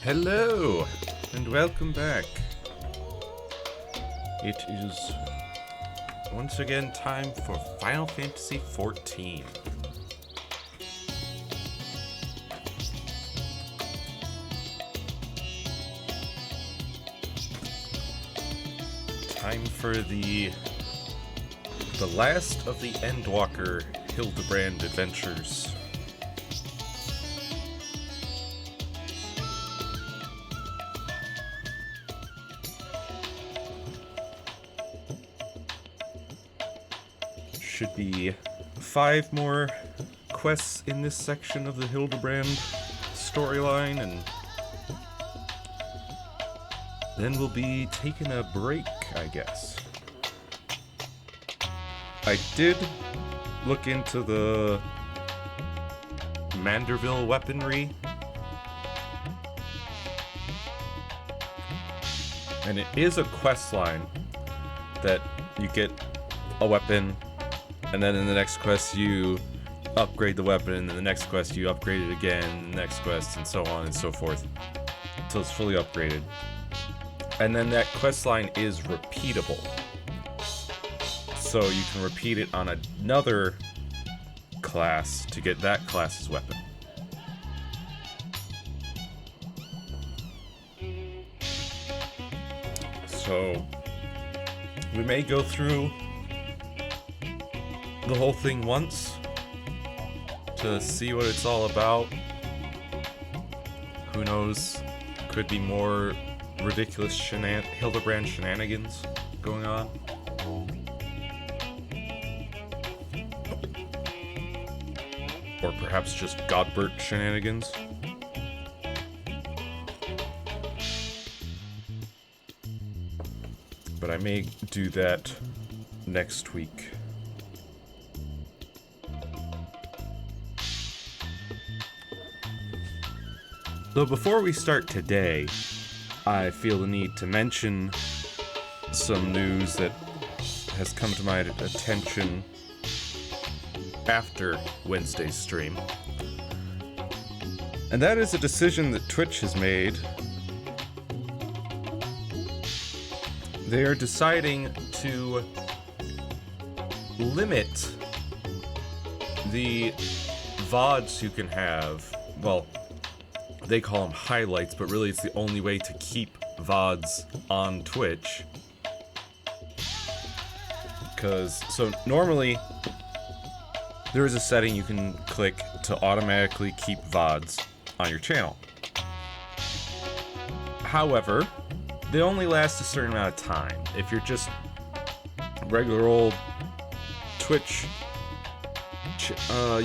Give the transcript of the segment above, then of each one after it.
Hello, and welcome back. It is once again time for Final Fantasy XIV. Time for the last of the Endwalker Hildibrand adventures. Should be 5 more quests in this section of the Hildibrand storyline, and then we'll be taking a break, I guess. I did look into the Manderville weaponry, and it is a quest line that you get a weapon, and then in the next quest you upgrade the weapon, and in the next quest you upgrade it again, and the next quest, and so on and so forth, until it's fully upgraded. And then that quest line is repeatable. So you can repeat it on another class to get that class's weapon. So we may go through the whole thing once to see what it's all about. Who knows? Could be more ridiculous Hildibrand shenanigans going on. Or perhaps just Godbert shenanigans. But I may do that next week. Though before we start today, I feel the need to mention some news that has come to my attention after Wednesday's stream. And that is a decision that Twitch has made. They are deciding to limit the VODs you can have. Well, they call them highlights, but really it's the only way to keep VODs on Twitch. So normally, there is a setting you can click to automatically keep VODs on your channel. However, they only last a certain amount of time. If you're just a regular old Twitch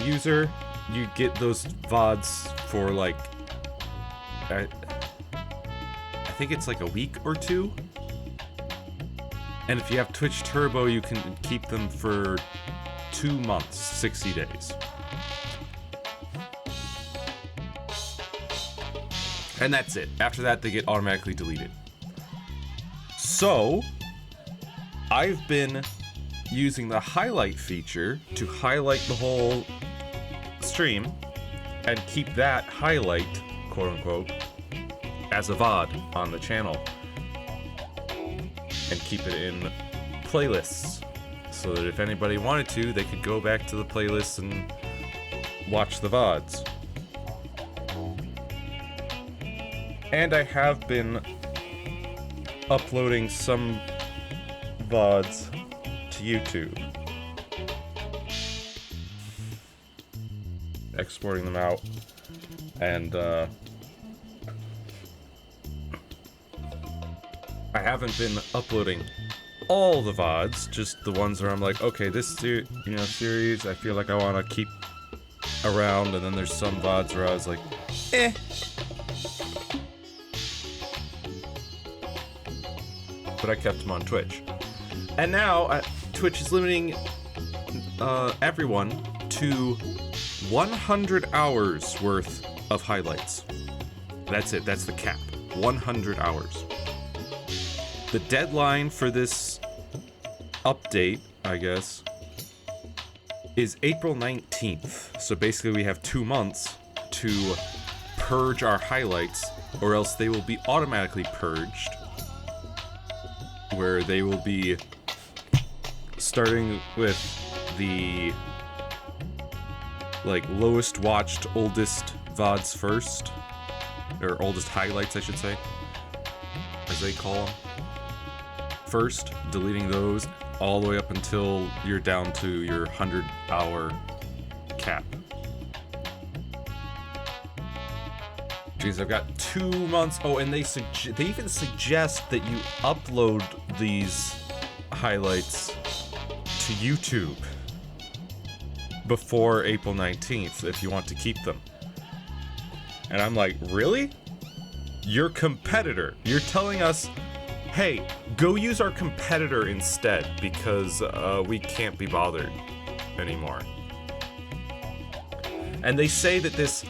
user, you get those VODs for like, I think it's like a week or two. And if you have Twitch Turbo, you can keep them for 2 months, 60 days. And that's it. After that, they get automatically deleted. So, I've been using the highlight feature to highlight the whole stream and keep that highlight, quote unquote, as a VOD on the channel. And keep it in playlists, so that if anybody wanted to, they could go back to the playlists and watch the VODs. And I have been uploading some VODs to YouTube. Exporting them out, and I haven't been uploading all the VODs, just the ones where I'm like, okay, this series I feel like I want to keep around, and then there's some VODs where I was like, eh. But I kept them on Twitch. And now, Twitch is limiting everyone to 100 hours worth of highlights. That's it, that's the cap. 100 hours. The deadline for this update, I guess, is April 19th. So basically we have 2 months to purge our highlights or else they will be automatically purged, where they will be starting with the like lowest watched, oldest VODs first, or oldest highlights, I should say, as they call them, first, deleting those all the way up until you're down to your 100-hour cap. Jeez, I've got 2 months. Oh, and they even suggest that you upload these highlights to YouTube before April 19th if you want to keep them. And I'm like, really? Your competitor. You're telling us, hey, go use our competitor instead because we can't be bothered anymore. And they say that this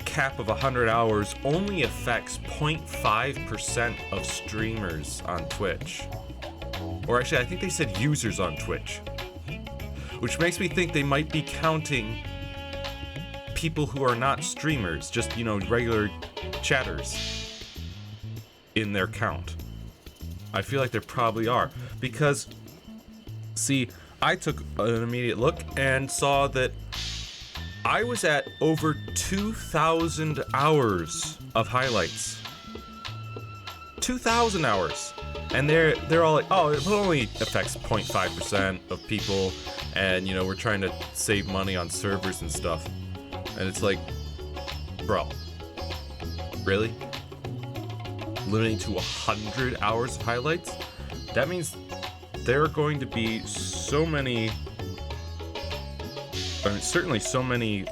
cap of 100 hours only affects 0.5% of streamers on Twitch. Or actually, I think they said users on Twitch. Which makes me think they might be counting people who are not streamers, just, you know, regular chatters in their count. I feel like there probably are. Because, see, I took an immediate look and saw that I was at over 2,000 hours of highlights. 2,000 hours. And they're all like, oh, it only affects 0.5% of people, and, you know, we're trying to save money on servers and stuff. And it's like, bro, really? Limiting to 100 hours of highlights? That means there are going to be so many, I mean, certainly so many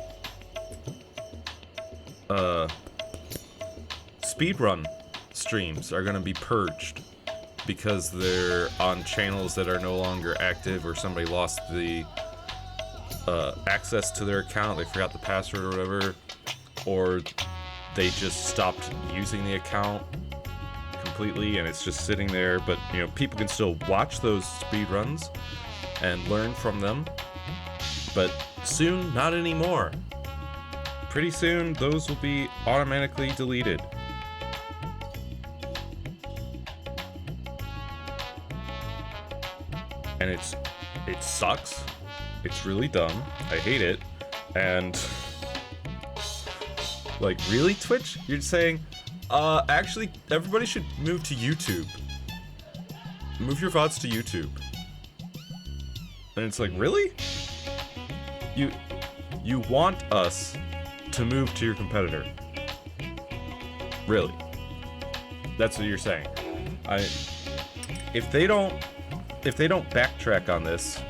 speedrun streams are going to be purged because they're on channels that are no longer active, or somebody lost the access to their account, they forgot the password or whatever, or they just stopped using the account completely and it's just sitting there. But, you know, people can still watch those speedruns and learn from them, but soon, not anymore. Pretty soon, those will be automatically deleted. And it sucks. It's really dumb. I hate it. And like, really, Twitch? You're saying, actually, everybody should move to YouTube. Move your VODs to YouTube. And it's like, really? You want us to move to your competitor? Really? That's what you're saying. If they don't backtrack on this,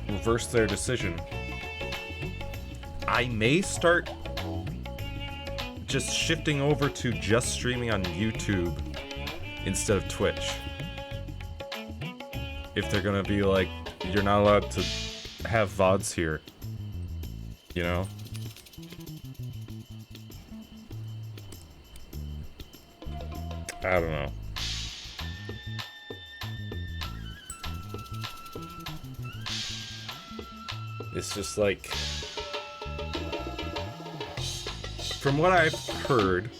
reverse their decision, I may start just shifting over to just streaming on YouTube instead of Twitch. If they're gonna be like, you're not allowed to have VODs here, you know? I don't know. It's just like, from what I've heard,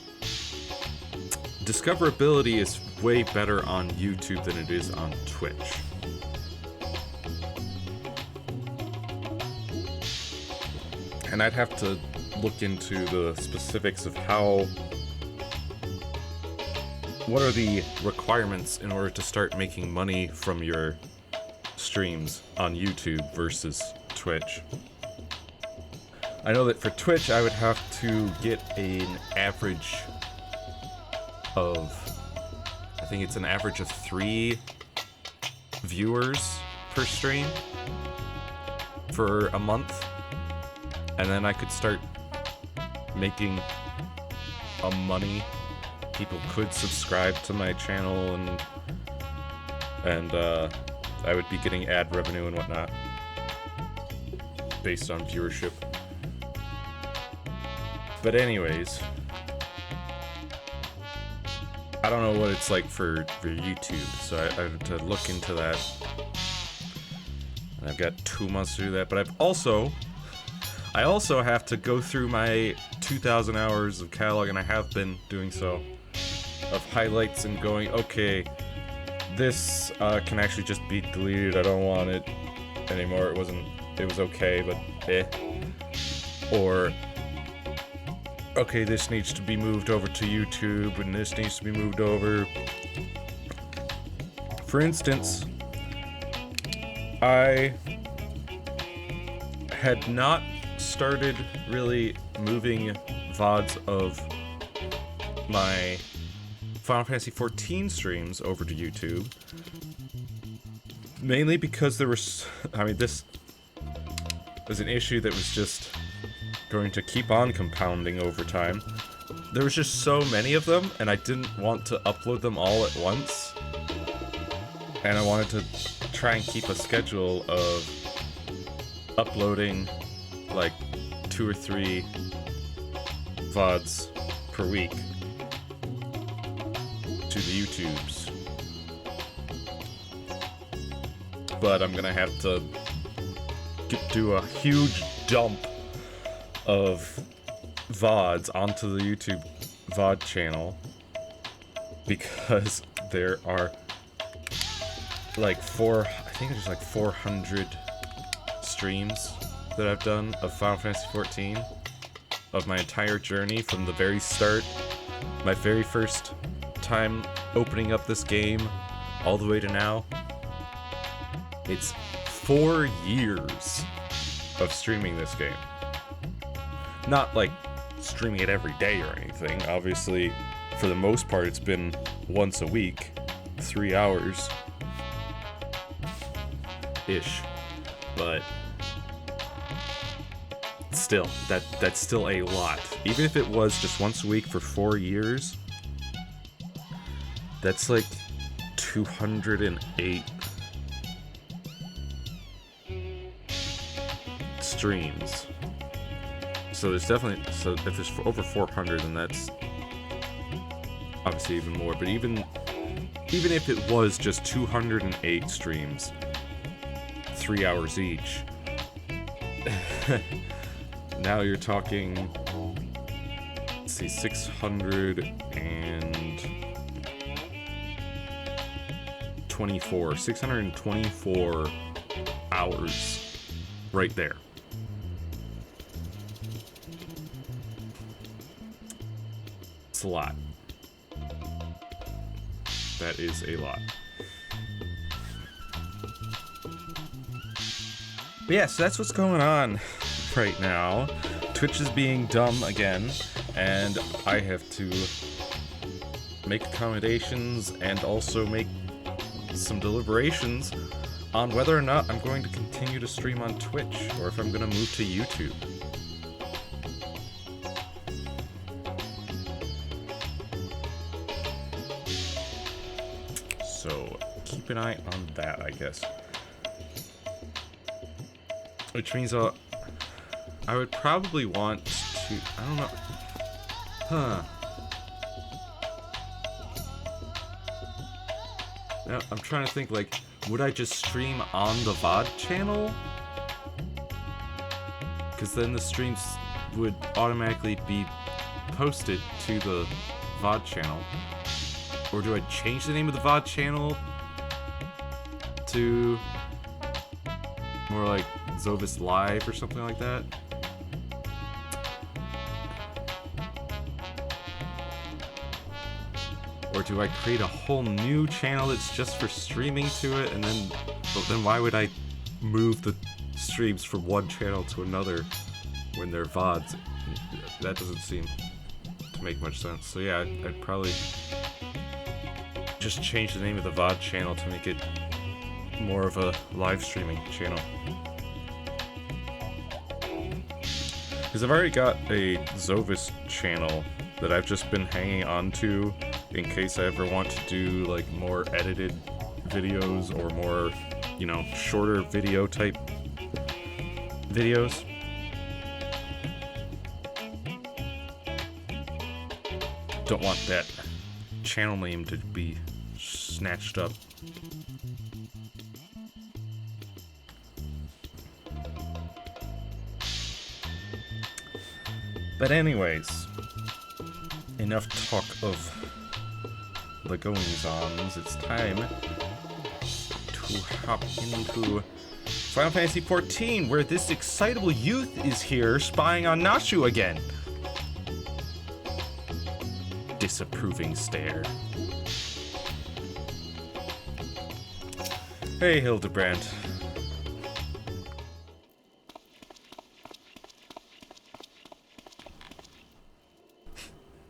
discoverability is way better on YouTube than it is on Twitch. And I'd have to look into the specifics of what are the requirements in order to start making money from your streams on YouTube versus Twitch. I know that for Twitch, I would have to get an average of, I think it's an average of 3 viewers per stream for a month, and then I could start making money. People could subscribe to my channel, and I would be getting ad revenue and whatnot based on viewership. But anyways, I don't know what it's like for YouTube, so I have to look into that. And I've got 2 months to do that, but I also have to go through my 2,000 hours of catalog, and I have been doing so, of highlights and going, okay, this can actually just be deleted. I don't want it anymore. It was okay, but eh. Or, okay, this needs to be moved over to YouTube, and this needs to be moved over. For instance, I had not started really moving VODs of my Final Fantasy XIV streams over to YouTube, mainly because there was, this was an issue that was just going to keep on compounding over time. There was just so many of them, and I didn't want to upload them all at once, and I wanted to try and keep a schedule of uploading like 2 or 3 VODs per week to the YouTubes. But I'm gonna have to do a huge dump of VODs onto the YouTube VOD channel, because there are like I think there's like 400 streams that I've done of Final Fantasy XIV, of my entire journey from the very start, my very first time opening up this game, all the way to now. It's 4 years of streaming this game. Not like streaming it every day or anything. Obviously, for the most part, it's been once a week, 3 hours ish, but still, that's still a lot. Even if it was just once a week for 4 years, that's like 208 streams. So there's definitely, so if there's over 400, then that's obviously even more. But even if it was just 208 streams, 3 hours each, now you're talking, let's see, 624 hours right there. It's a lot. That is a lot. But yeah, so that's what's going on right now. Twitch is being dumb again, and I have to make accommodations and also make some deliberations on whether or not I'm going to continue to stream on Twitch, or if I'm going to move to YouTube. So, keep an eye on that, I guess. Which means I would probably want to, I don't know, Now, I'm trying to think, like, would I just stream on the VOD channel? Because then the streams would automatically be posted to the VOD channel. Or do I change the name of the VOD channel to more like Zovis Live or something like that? Or do I create a whole new channel that's just for streaming to it, and then why would I move the streams from one channel to another when they're VODs? That doesn't seem to make much sense. So yeah, I'd probably just change the name of the VOD channel to make it more of a live streaming channel. Because I've already got a Zovis channel that I've just been hanging on to in case I ever want to do like more edited videos or more, you know, shorter video type videos. Don't want that channel name to be snatched up. But anyways, enough talk of the goings-ons. It's time to hop into Final Fantasy XIV, where this excitable youth is here spying on Nashu again. Disapproving stare. Hey, Hildibrand.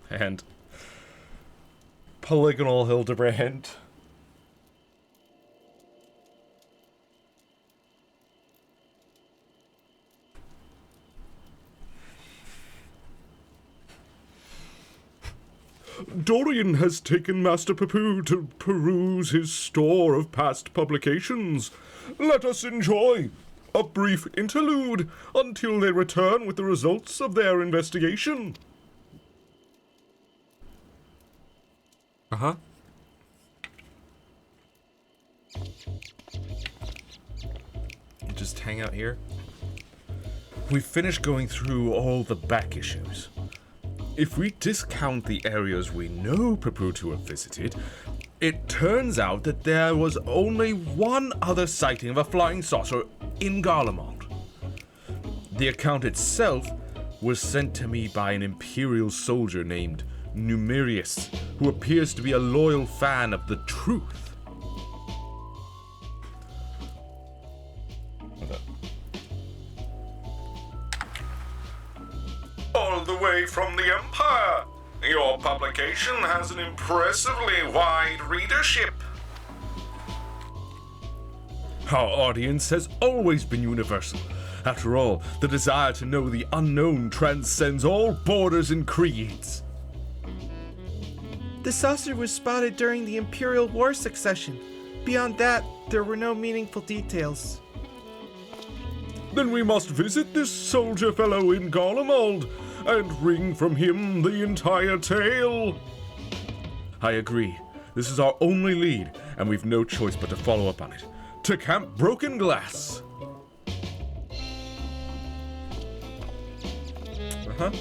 And polygonal Hildibrand. Dorian has taken Master Papu to peruse his store of past publications. Let us enjoy a brief interlude until they return with the results of their investigation. Uh-huh. Just hang out here. We've finished going through all the back issues. If we discount the areas we know Papu to have visited, it turns out that there was only one other sighting of a flying saucer in Garlemald. The account itself was sent to me by an Imperial soldier named Numerius, who appears to be a loyal fan of the truth. All the way from the Empire. Your publication has an impressively wide readership. Our audience has always been universal. After all, the desire to know the unknown transcends all borders and creeds. The saucer was spotted during the Imperial War succession. Beyond that, there were no meaningful details. Then we must visit this soldier fellow in Garlemald and wring from him the entire tale. I agree. This is our only lead, and we've no choice but to follow up on it. To Camp Broken Glass. Uh-huh.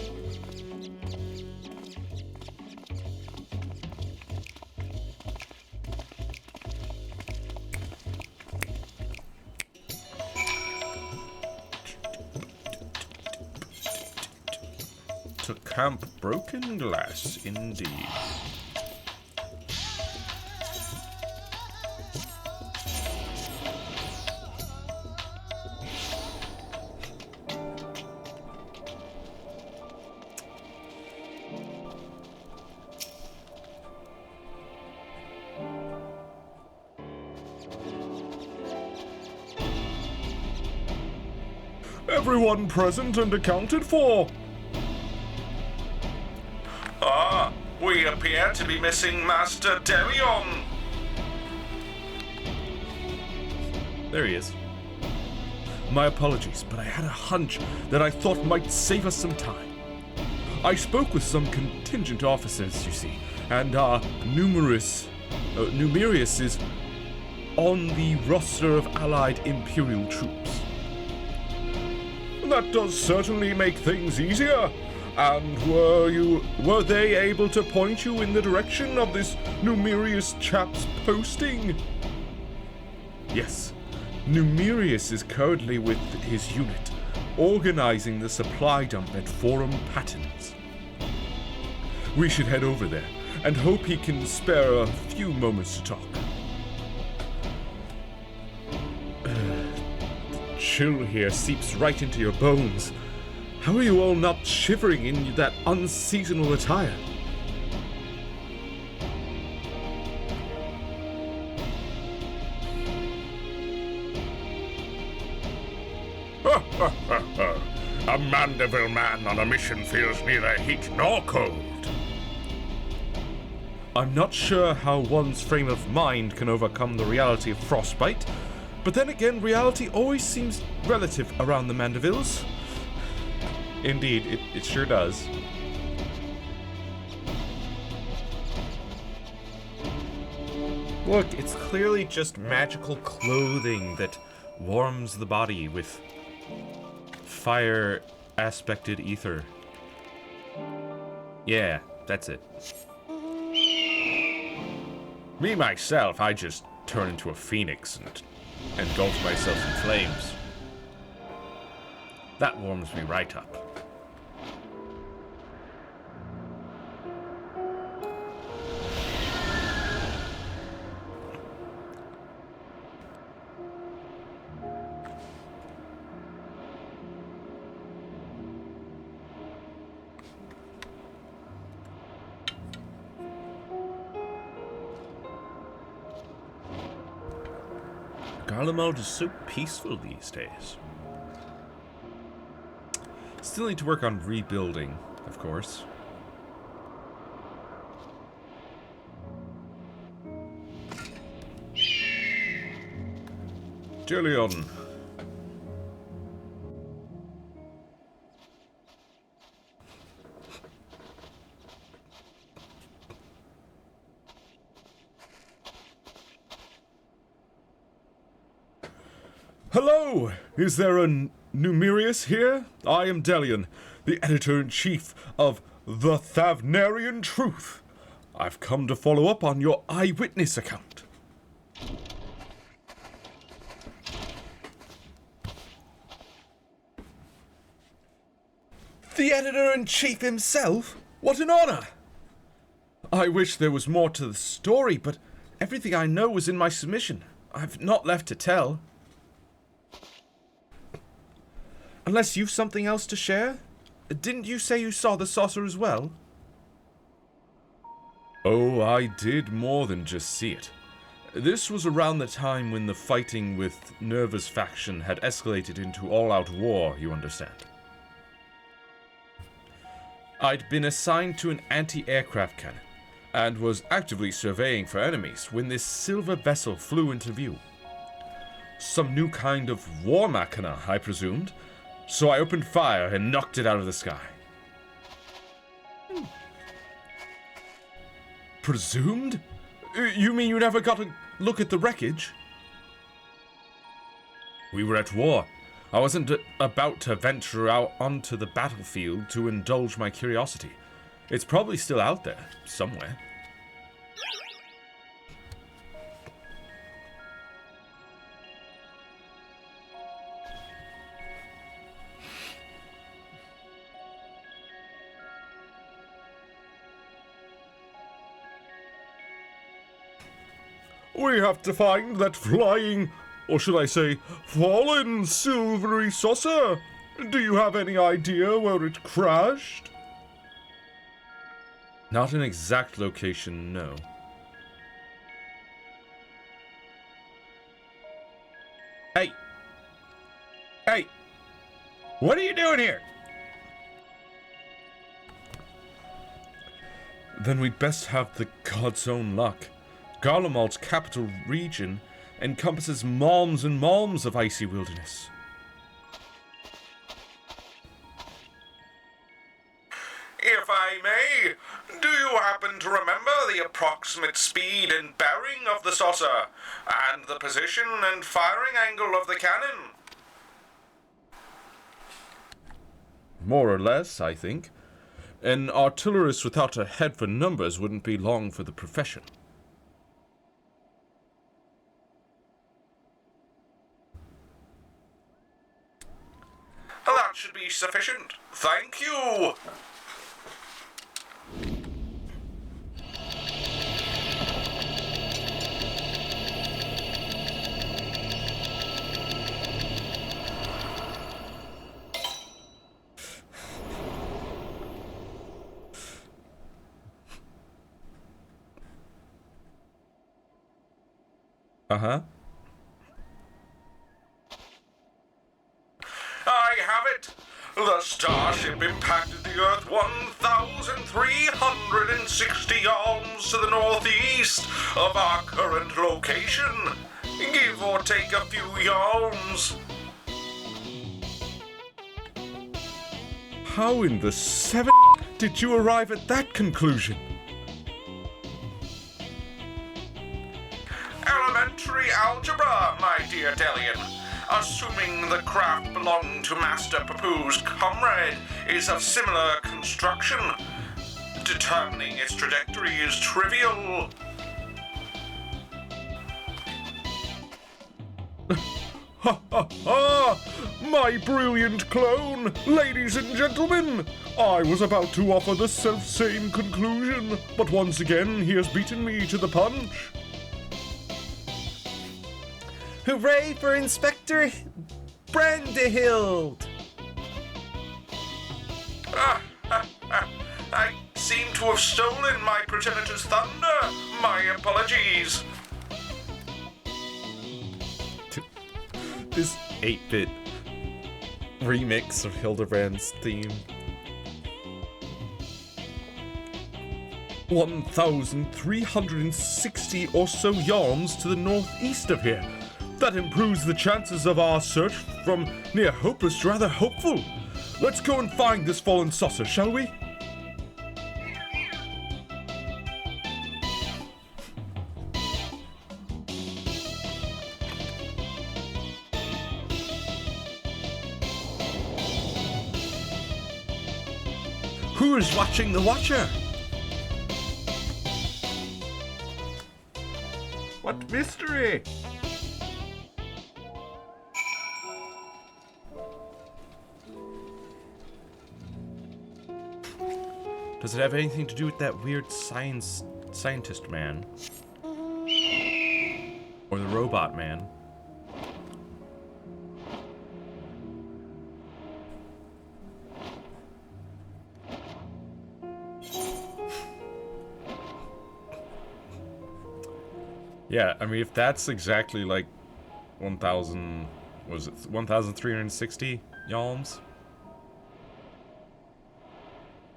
To Camp Broken Glass, indeed. Everyone present and accounted for. We appear to be missing Master Delion. There he is. My apologies, but I had a hunch that I thought might save us some time. I spoke with some contingent officers, you see, and Numerius is on the roster of allied Imperial troops. That does certainly make things easier. And were they able to point you in the direction of this Numerius chap's posting? Yes. Numerius is currently with his unit, organizing the supply dump at Forum Patents. We should head over there, and hope he can spare a few moments to talk. The chill here seeps right into your bones. How are you all not shivering in that unseasonal attire? A Mandeville man on a mission feels neither heat nor cold. I'm not sure how one's frame of mind can overcome the reality of frostbite, but then again, reality always seems relative around the Mandevilles. Indeed, it sure does. Look, it's clearly just magical clothing that warms the body with fire-aspected ether. Yeah, that's it. Me, myself, I just turn into a phoenix and engulf myself in flames. That warms me right up. Garlemald is so peaceful these days. Still need to work on rebuilding, of course. Jillian. Hello! Is there a Numerius here? I am Delian, the editor-in-chief of The Thavnarian Truth. I've come to follow up on your eyewitness account. The editor-in-chief himself? What an honor! I wish there was more to the story, but Everything I know was in my submission. I've not left to tell. Unless you've something else to share? Didn't you say you saw the saucer as well? oh, I did more than just see it. This was around the time when the fighting with Nerva's faction had escalated into all-out war, you understand. I'd been assigned to an anti-aircraft cannon, and was actively surveying for enemies when this silver vessel flew into view. Some new kind of war machina, I presumed, so I opened fire and knocked it out of the sky. Presumed? You mean you never got a look at the wreckage? We were at war. I wasn't about to venture out onto the battlefield to indulge my curiosity. It's probably still out there, somewhere. We have to find that flying, or should I say, fallen silvery saucer. Do you have any idea where it crashed? Not an exact location, no. Hey! Hey! What are you doing here? Then we'd best have the god's own luck. Garlemald's capital region encompasses malms and malms of icy wilderness. If I may, do you happen to remember the approximate speed and bearing of the saucer, and the position and firing angle of the cannon? More or less, I think. An artillerist without a head for numbers wouldn't be long for the profession. That should be sufficient. Thank you. Uh-huh. I have it. The starship impacted the Earth 1,360 yalms to the northeast of our current location. Give or take a few yalms. How in the seven did you arrive at that conclusion? Elementary algebra, my dear Delian. Assuming the craft belonged to Master Papu's comrade is of similar construction, determining its trajectory is trivial. Ha ha ha! My brilliant clone! Ladies and gentlemen! I was about to offer the self-same conclusion, but once again he has beaten me to the punch. Hooray for Inspector Brandehild! I seem to have stolen my progenitor's thunder. My apologies. This 8-bit remix of Hildibrand's theme. 1,360 or so yards to the northeast of here. That improves the chances of our search from near hopeless to rather hopeful. Let's go and find this fallen saucer, shall we? Who is watching the Watcher? What mystery? Does it have anything to do with that weird scientist man? Or the robot man? Yeah, I mean, if that's exactly like 1,000, was it 1,360 yalms?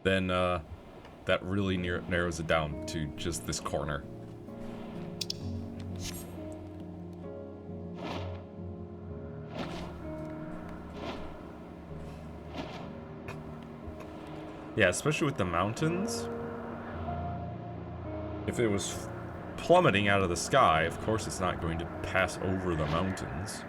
Then, that really narrows it down to just this corner. Yeah, especially with the mountains. If it was plummeting out of the sky, of course it's not going to pass over the mountains.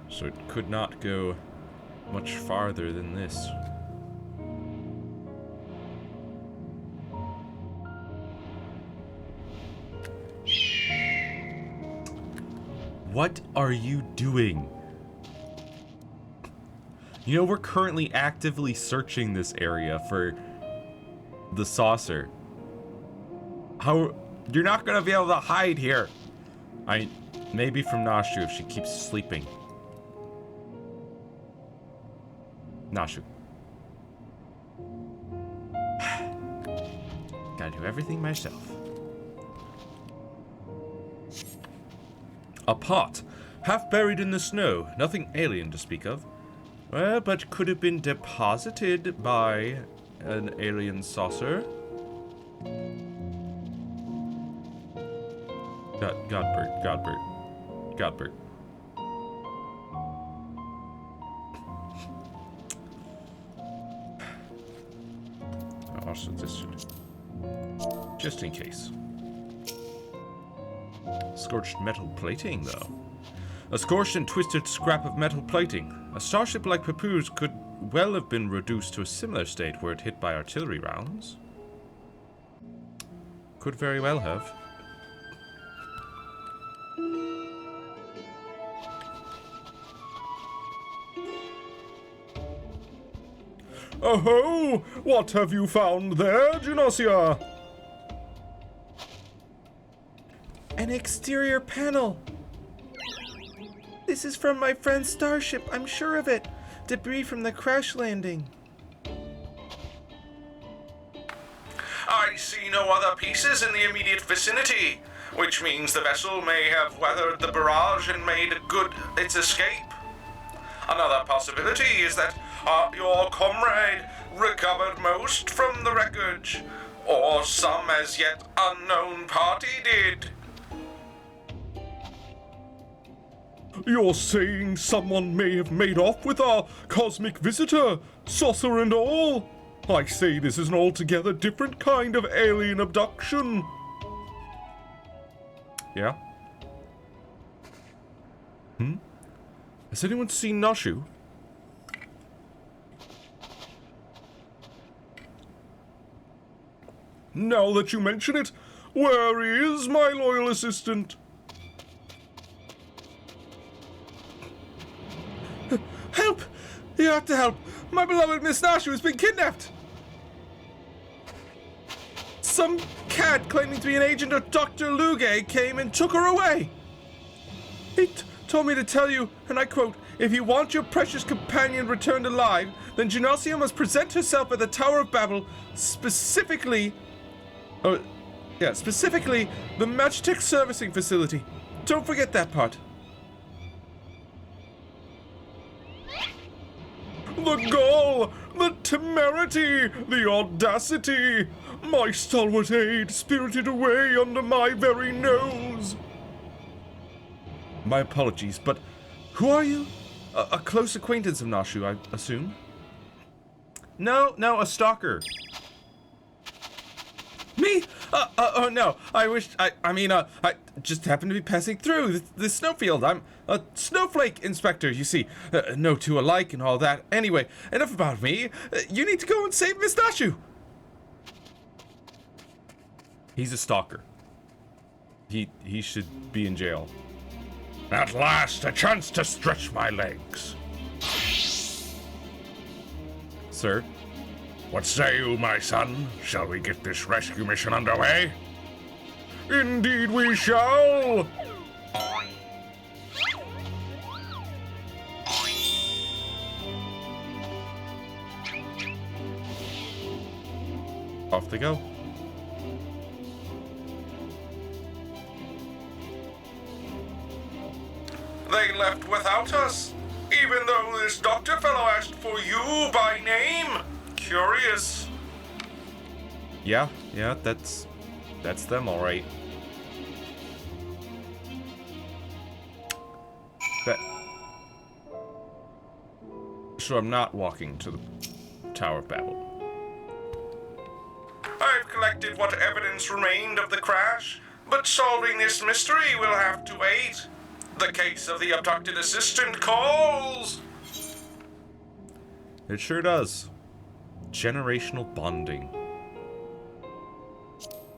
So it could not go much farther than this. What are you doing? You know, we're currently actively searching this area for the saucer. How... You're not gonna be able to hide here. Maybe from Nashu if she keeps sleeping. Nashu. Gotta do everything myself. A pot, half buried in the snow. Nothing alien to speak of. Well, but could have been deposited by an alien saucer. Godbert. Also, this should... just in case. Scorched metal plating, though. A scorched and twisted scrap of metal plating. A starship like Papu's could well have been reduced to a similar state were it hit by artillery rounds. Could very well have. Oh-ho! What have you found there, Genosia? An exterior panel. This is from my friend's starship, I'm sure of it. Debris from the crash landing. I see no other pieces in the immediate vicinity, which means the vessel may have weathered the barrage and made good its escape. Another possibility is that your comrade recovered most from the wreckage, or some as yet unknown party did. You're saying someone may have made off with our cosmic visitor, saucer and all? I say this is an altogether different kind of alien abduction. Yeah? Has anyone seen Nashu? Now that you mention it, where is my loyal assistant? Help! You have to help! My beloved Miss Nashu has been kidnapped! Some cat claiming to be an agent of Dr. Luge came and took her away! He told me to tell you, and I quote, "If you want your precious companion returned alive, then Genosia must present herself at the Tower of Babel, specifically the Magitech Servicing Facility. Don't forget that part." The gall, the temerity, the audacity! My stalwart aide spirited away under my very nose! My apologies, but who are you? A close acquaintance of Nashu, I assume? No, a stalker. Me? Oh no, I just happened to be passing through the snowfield. I'm a snowflake inspector, you see. No two alike and all that. Anyway, enough about me. You need to go and save Miss Nashu. He's a stalker. He should be in jail. At last, a chance to stretch my legs. Sir? What say you, my son? Shall we get this rescue mission underway? Indeed we shall! Off they go. They left without us, even though this doctor fellow asked for you by name. Curious. Yeah, that's them, all right. So I'm not walking to the Tower of Babel. I've collected what evidence remained of the crash, but solving this mystery will have to wait. The case of the abducted assistant calls. It sure does. Generational bonding.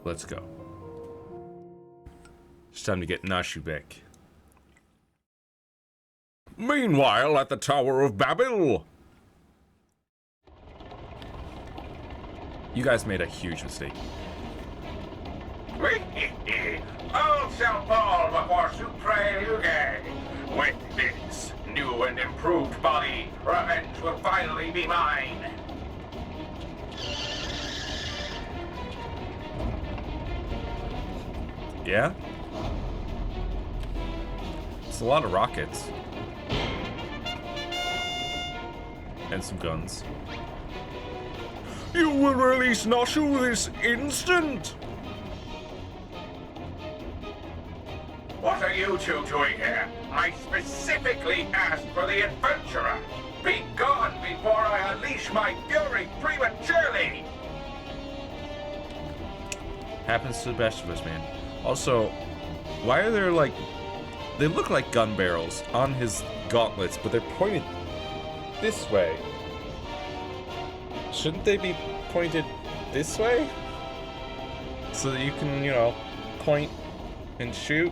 Let's go. It's time to get Nashu back. Meanwhile, at the Tower of Babel. You guys made a huge mistake. All shall fall before Supre Luge. With this new and improved body, revenge will finally be mine. Yeah? It's a lot of rockets. And some guns. You will release Nashu this instant! What are you two doing here? I specifically asked for the adventurer. Be gone before I unleash my fury prematurely! Happens to the best of us, man. Also, why are there like... They look like gun barrels on his gauntlets, but they're pointed this way. Shouldn't they be pointed this way? So that you can, you know, point and shoot?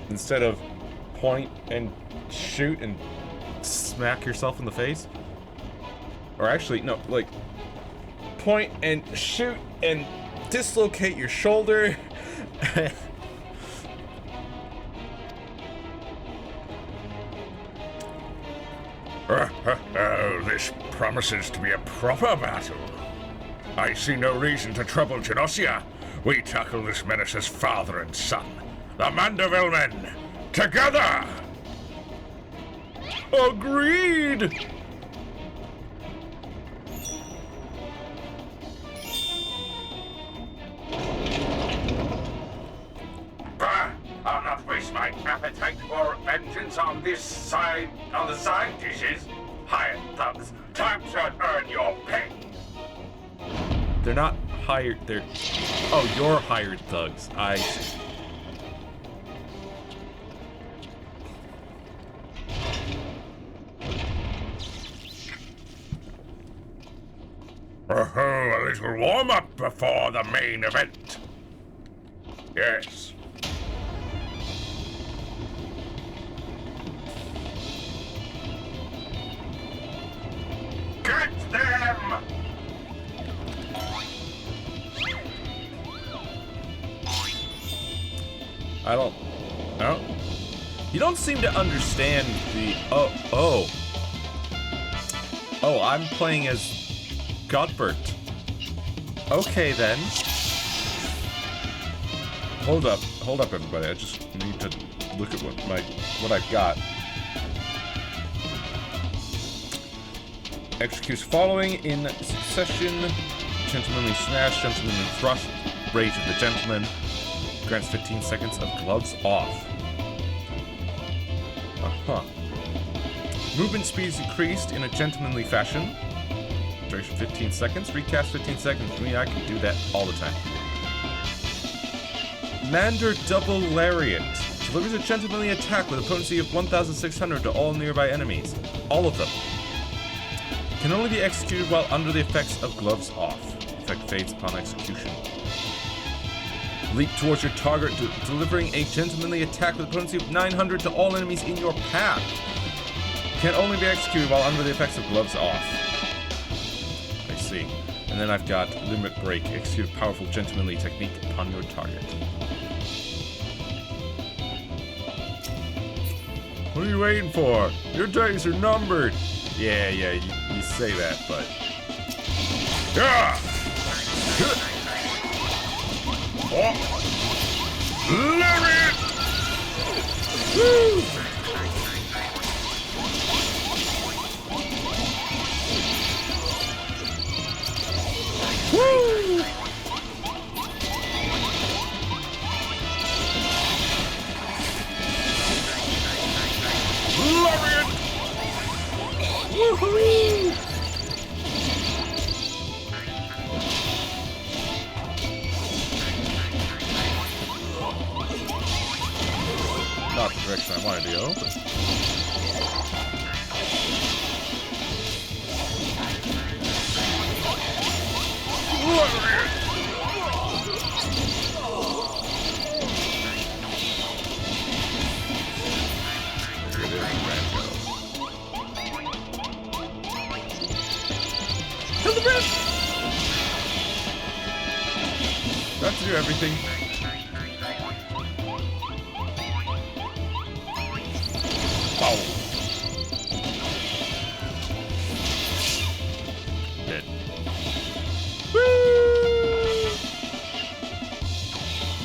Instead of point and shoot and smack yourself in the face? Or actually, no, like, point and shoot and dislocate your shoulder. This promises to be a proper battle. I see no reason to trouble Genosia. We tackle this menace as father and son. The Mandeville men, together! Agreed! I'll not waste my appetite for vengeance on the side dishes. Hired thugs, time to earn your pay. They're not hired, they're... Oh, you're hired thugs. I see. A little warm-up before the main event. Yes. Get them! I don't. You don't seem to understand the. Oh, I'm playing as Godbert. Okay then. Hold up, everybody. I just need to look at what I've got. Executes following in succession: gentlemanly smash, gentlemanly thrust, rage of the gentleman. Grants 15 seconds of gloves off. Movement speed is increased in a gentlemanly fashion. Duration 15 seconds. Recast 15 seconds. For me, I can do that all the time. Mander Double Lariat. Delivers a gentlemanly attack with a potency of 1,600 to all nearby enemies. All of them. Can only be executed while under the effects of gloves off. Effect fades upon execution. Leap towards your target, delivering a gentlemanly attack with a potency of 900 to all enemies in your path. Can only be executed while under the effects of gloves off. I see. And then I've got Limit Break. Execute a powerful gentlemanly technique upon your target. What are you waiting for? Your days are numbered. Yeah, you say that, but... Yeah! Oh. Lariat! Woo! Woo! Lariat! Woohoo! Not the direction I wanted to go, but... Lariat! Here it is, Rango. Hildibrand! Do I have to do everything? Dead. Woo!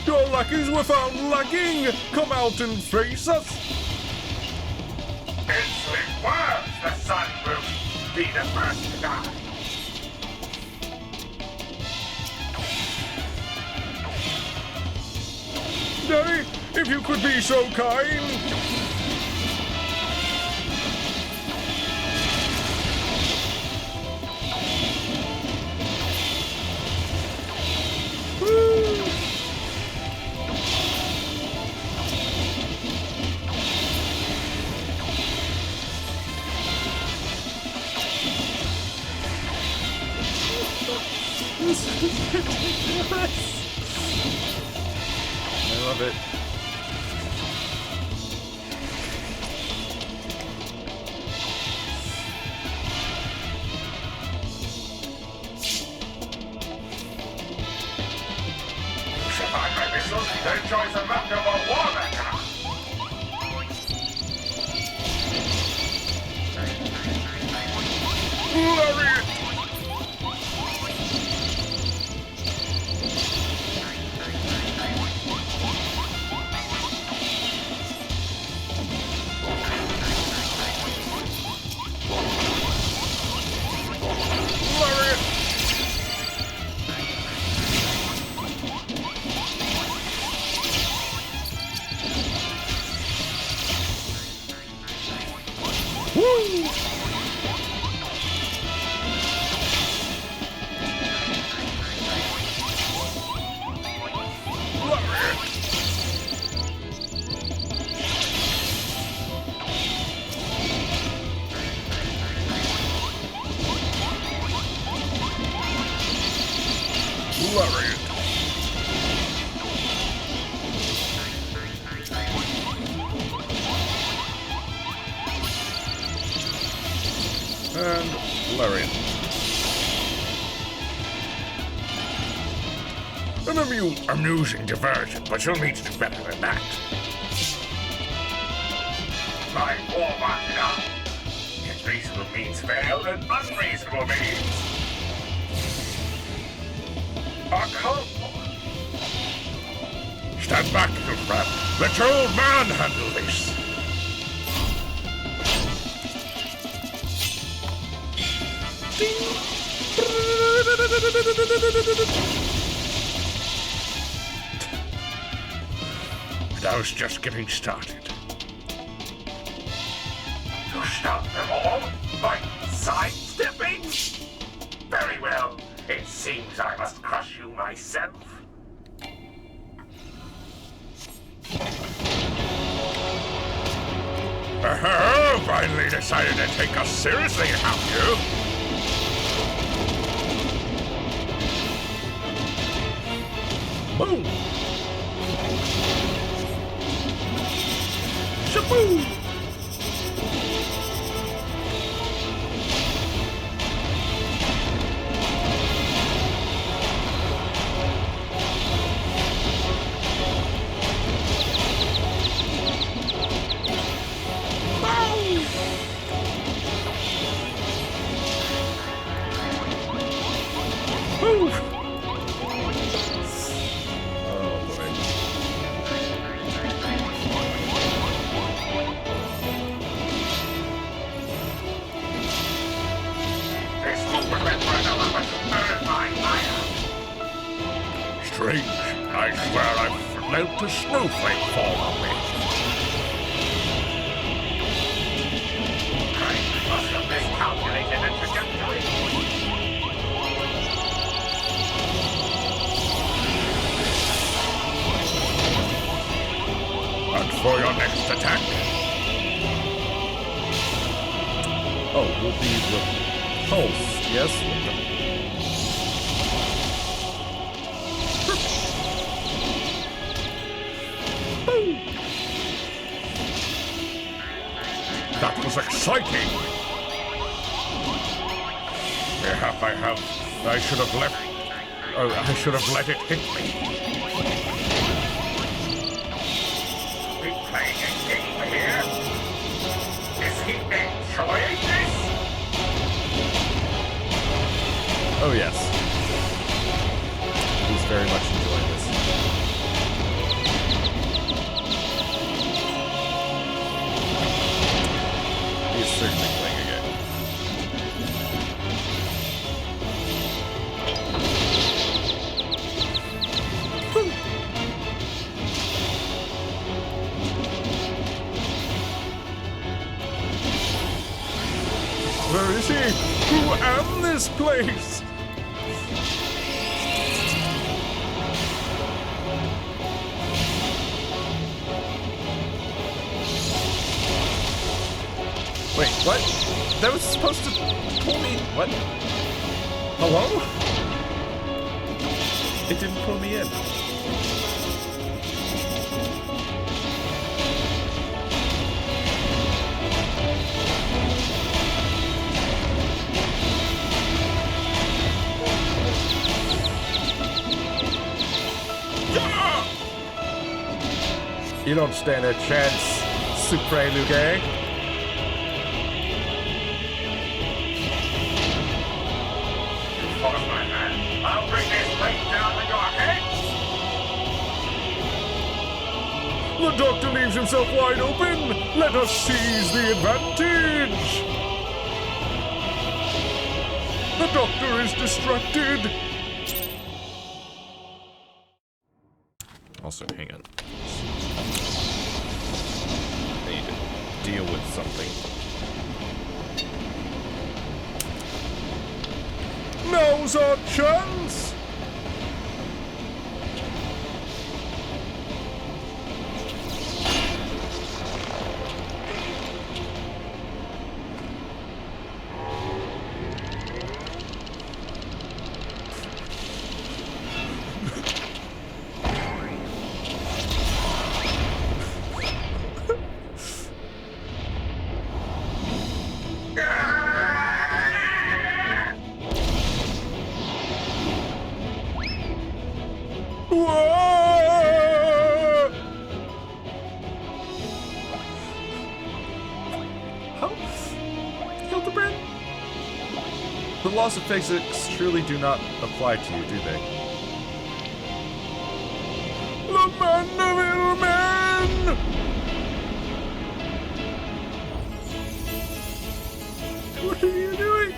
Your lackeys were found lacking! Come out and face us! It's worse! The sun will be the first to die! Daddy, if you could be so kind! I love it. Survive my missiles, then join the Magnified War Mecca! Lariat! Lariat. And Lariat. An amusing diversion, but you'll need to do better than that. My war master. His reasonable means failed, and unreasonable means are called for. Stand back, Hildibrand. Let your old man handle this. And I was just getting started. You stop them all by sidestepping? Very well. It seems I must crush you myself. Finally decided to take us seriously, have you? Boom! Shaboom! Strange. I swear I've felt a snowflake fall on me. I must have miscalculated the trajectory. And for your next attack. Oh, will be repulsed, yes? That was exciting! I should have left... I should have let it hit me. We playing a game here? Is he enjoying this? Oh, yes. He's very much enjoying this. He's certainly playing a game. Where is he? Who am this place? Wait, what? That was supposed to pull me... What? Hello? It didn't pull me in. You don't stand a chance, Supre Luge. I'll bring this plate down on your head. The doctor leaves himself wide open. Let us seize the advantage. The doctor is distracted. Also, hang on. I need to deal with something. Now's our chance! laws of physics surely do not apply to you, do they? The Mandeville Man! What are you doing?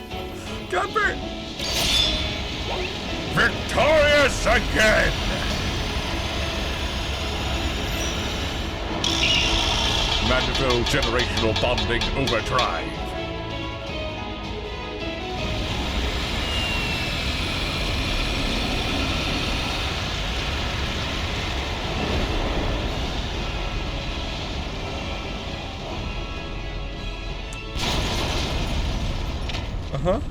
Cuthbert! Victorious again! Mandeville generational bonding overdrive. Uh-huh.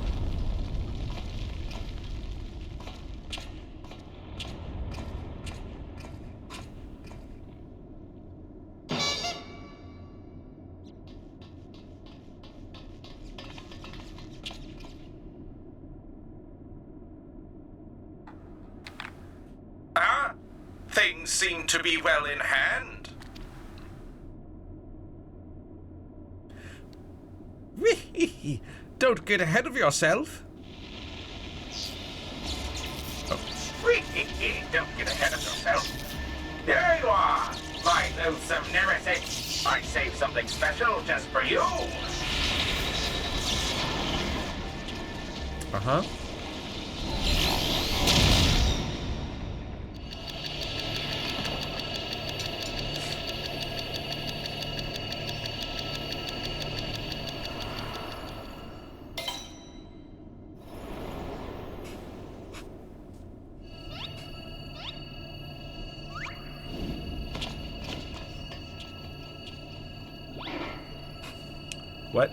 Things seem to be well in hand. Don't get ahead of yourself. Don't get ahead of yourself. There you are, my loathsome nemetic. I saved something special just for you. Uh-huh. What?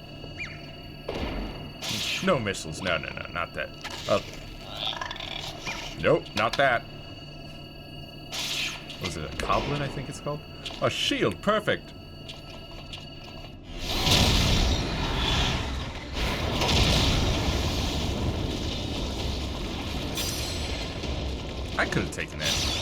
No missiles. No, not that. Oh. Nope, not that. Was it a goblin, I think it's called? A shield, perfect. I could have taken that.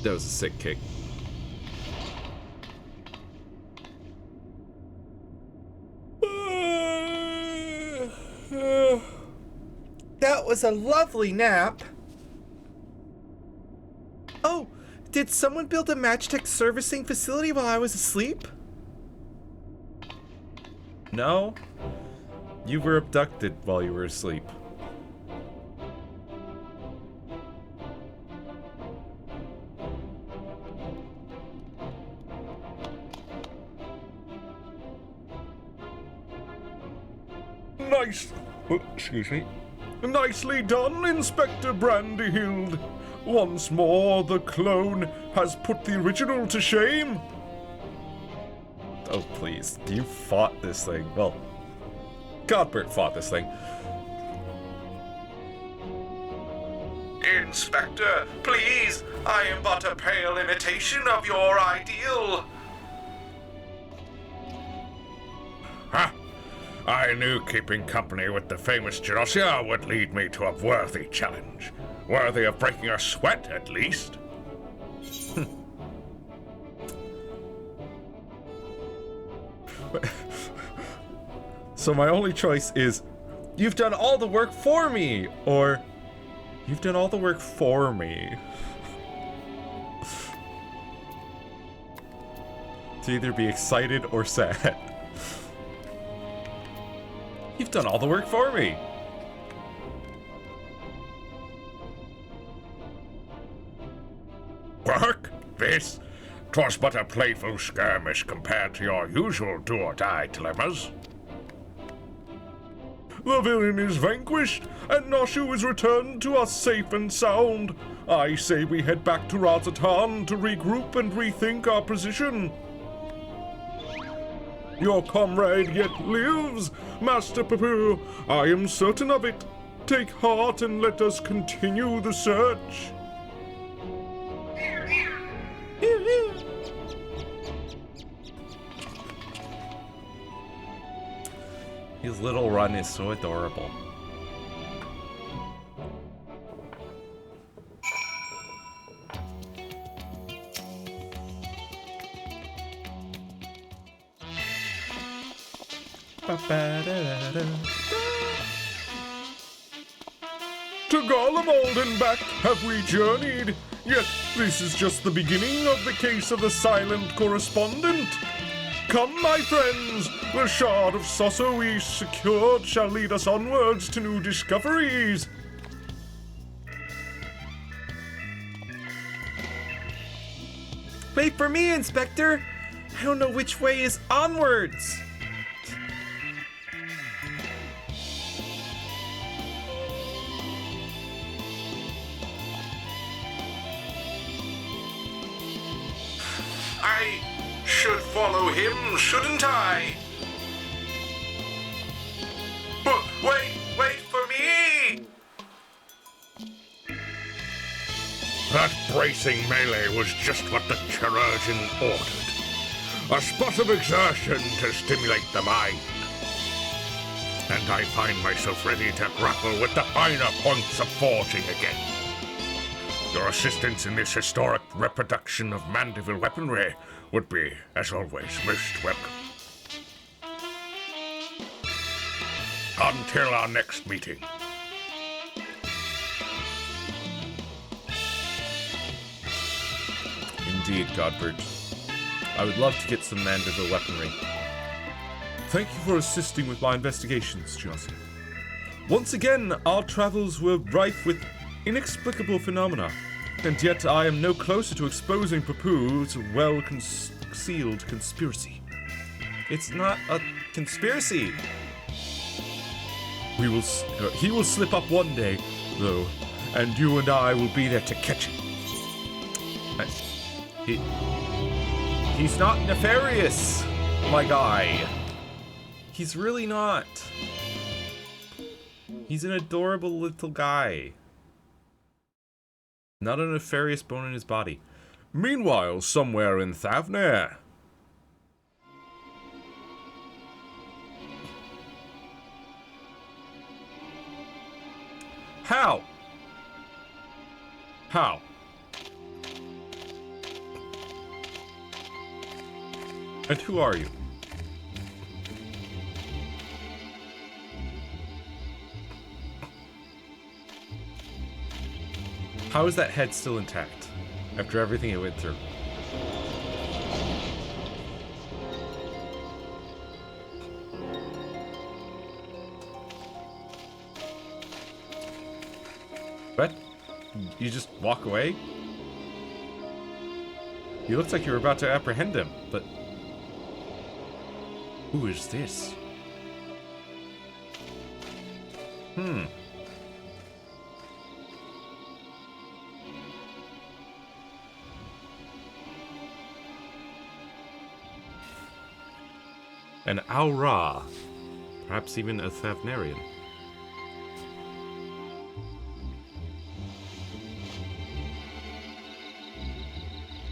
That was a sick kick. That was a lovely nap. Oh, did someone build a Magitech servicing facility while I was asleep? No? You were abducted while you were asleep. Nice. Excuse me. Nicely done, Inspector Brandyhild. Once more, the clone has put the original to shame. Oh, please. You fought this thing. Well, Godbert fought this thing. Inspector, please, I am but a pale imitation of your ideal. Ha! I knew keeping company with the famous Genossia would lead me to a worthy challenge. Worthy of breaking a sweat, at least. So my only choice is, you've done all the work for me, or you've done all the work for me. To either be excited or sad. You've done all the work for me. Quirk, this? 'Twas but a playful skirmish compared to your usual do-or-die dilemmas. The villain is vanquished, and Noshu is returned to us safe and sound. I say we head back to Razatan to regroup and rethink our position. Your comrade yet lives, Master Papu. I am certain of it. Take heart and let us continue the search. His little run is so adorable. To Garlemald and back have we journeyed, yet this is just the beginning of the case of the silent correspondent. Come, my friends, the shard of Soso we secured shall lead us onwards to new discoveries. Wait for me, Inspector! I don't know which way is onwards! I should follow him, shouldn't I? Wait for me! That bracing melee was just what the chirurgeon ordered. A spot of exertion to stimulate the mind. And I find myself ready to grapple with the finer points of forging again. Your assistance in this historic reproduction of Mandeville weaponry would be, as always, most welcome. Until our next meeting. Indeed, Godbert. I would love to get some Mandeville weaponry. Thank you for assisting with my investigations, Chelsea. Once again, our travels were rife with inexplicable phenomena, and yet I am no closer to exposing Papu's well-concealed conspiracy. It's not a conspiracy. He will slip up one day, though, and you and I will be there to catch him. He's not nefarious, my guy. He's really not. He's an adorable little guy. Not a nefarious bone in his body. Meanwhile, somewhere in Thavner. How? How? And who are you? How is that head still intact after everything it went through? What? You just walk away? You looked like you were about to apprehend him, but... Who is this? An Aura. Perhaps even a Thavnarian.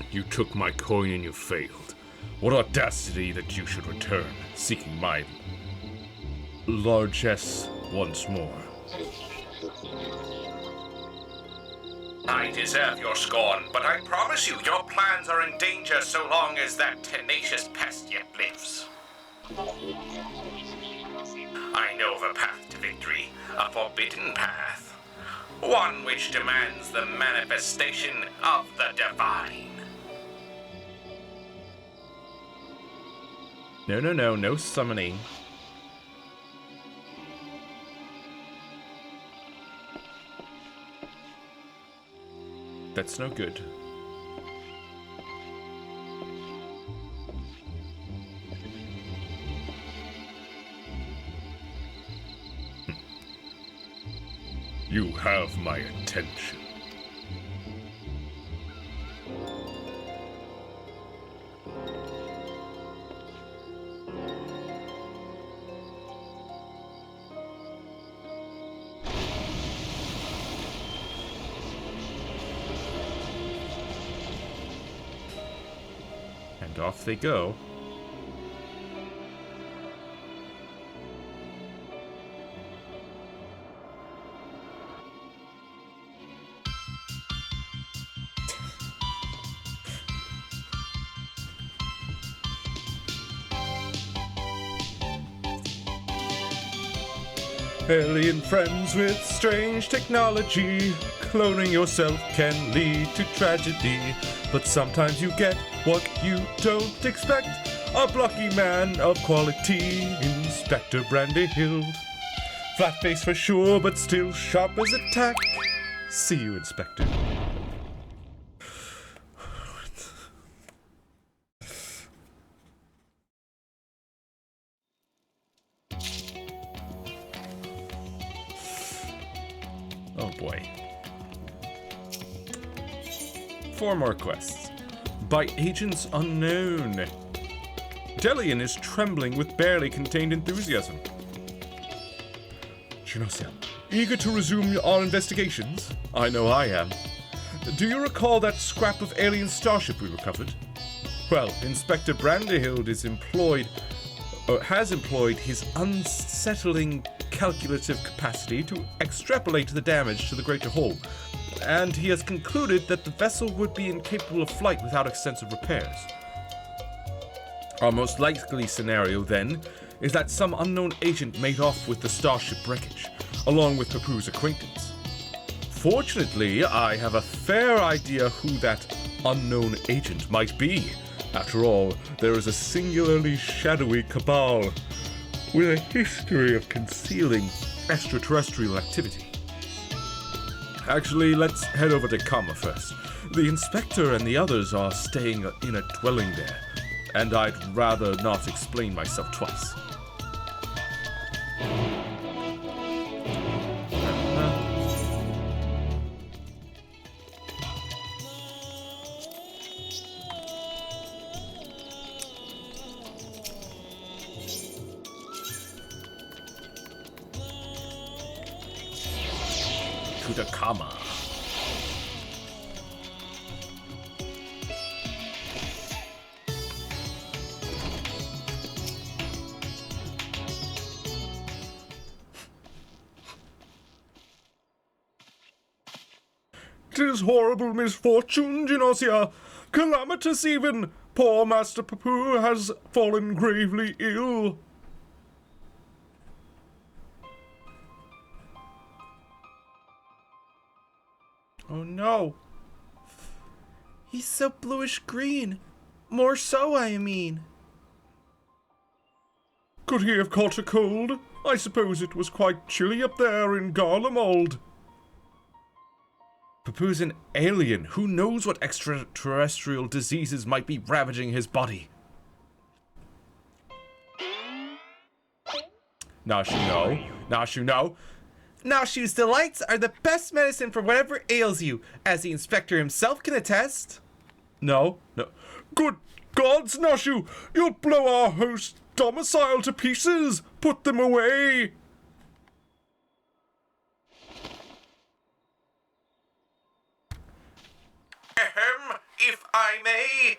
You took my coin and you failed. What audacity that you should return, seeking my largesse once more. I deserve your scorn, but I promise you your plans are in danger so long as that tenacious pest yet lives. I know of a path to victory, a forbidden path. One which demands the manifestation of the divine. No summoning. That's no good. have my attention. And off they go. Alien friends with strange technology. Cloning yourself can lead to tragedy. But sometimes you get what you don't expect. A blocky man of quality, Inspector Brandyhild. Flat face for sure, but still sharp as a tack. See you, Inspector. Oh boy. 4 more quests. By agents unknown. Delian is trembling with barely contained enthusiasm. Genosia, eager to resume our investigations? I know I am. Do you recall that scrap of alien starship we recovered? Well, Inspector Brandyhild has employed his unsettling calculative capacity to extrapolate the damage to the greater hull, and he has concluded that the vessel would be incapable of flight without extensive repairs. Our most likely scenario, then, is that some unknown agent made off with the starship wreckage, along with Papu's acquaintance. Fortunately, I have a fair idea who that unknown agent might be. After all, there is a singularly shadowy cabal with a history of concealing extraterrestrial activity. Actually, let's head over to Kama first. The inspector and the others are staying in a dwelling there, and I'd rather not explain myself twice. To the Kama. "'Tis horrible misfortune, Genosia. Calamitous even. Poor Master Papu has fallen gravely ill." Oh no. He's so bluish green. More so, I mean. Could he have caught a cold? I suppose it was quite chilly up there in Garlemald. Papu's an alien. Who knows what extraterrestrial diseases might be ravaging his body? Nashu, no. Nashu's delights are the best medicine for whatever ails you, as the inspector himself can attest. No. Good gods, Nashu! You'll blow our host's domicile to pieces! Put them away! If I may.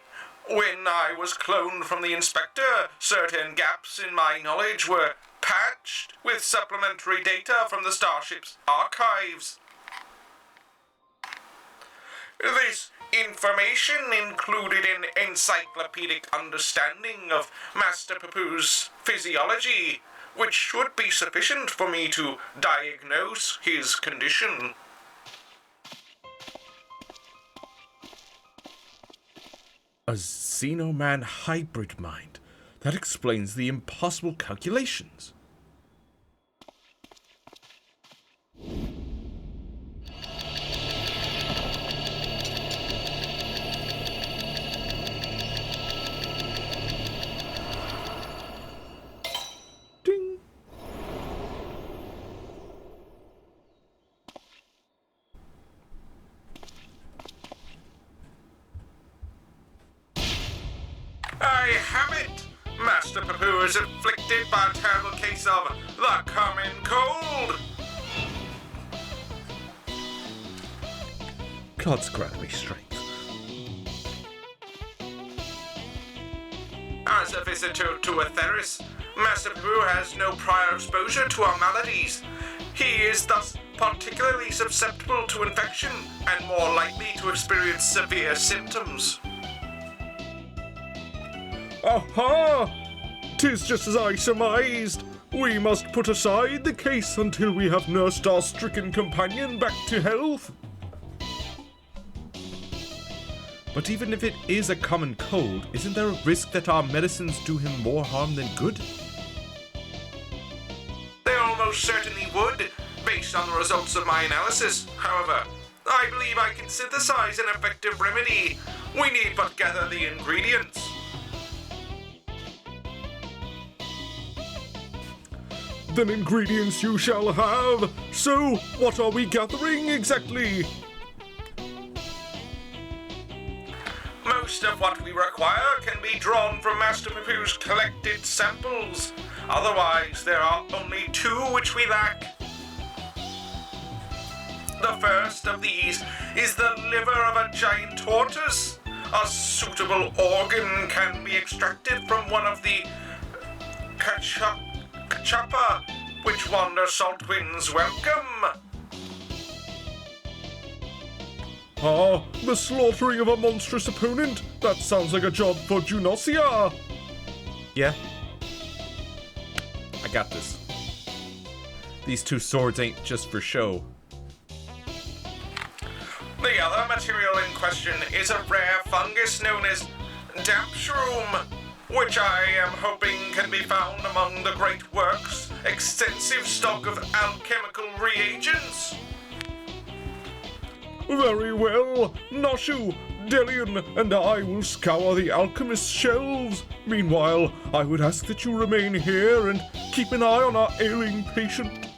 When I was cloned from the inspector, certain gaps in my knowledge were patched with supplementary data from the starship's archives. This information included an encyclopedic understanding of Master Papu's physiology, which should be sufficient for me to diagnose his condition. A Xenoman hybrid mind. That explains the impossible calculations. Ding! Master Papu is afflicted by a terrible case of the common cold. God's grant me strength. As a visitor to Atheris, Master Papu has no prior exposure to our maladies. He is thus particularly susceptible to infection and more likely to experience severe symptoms. Aha! 'Tis just as I surmised. We must put aside the case until we have nursed our stricken companion back to health. But even if it is a common cold, isn't there a risk that our medicines do him more harm than good? They almost certainly would, based on the results of my analysis. However, I believe I can synthesize an effective remedy. We need but gather the ingredients. Then ingredients you shall have. So, what are we gathering exactly? Most of what we require can be drawn from Master Papu's collected samples. Otherwise, there are only two which we lack. The first of these is the liver of a giant tortoise. A suitable organ can be extracted from one of the Kachapa, which wander salt winds welcome. Ah, the slaughtering of a monstrous opponent? That sounds like a job for Junosia. Yeah? I got this. These two swords ain't just for show. The other material in question is a rare fungus known as damp shroom, which I am hoping can be found among the Great Works' extensive stock of alchemical reagents. Very well. Noshu, Delian, and I will scour the alchemist's shelves. Meanwhile, I would ask that you remain here and keep an eye on our ailing patient.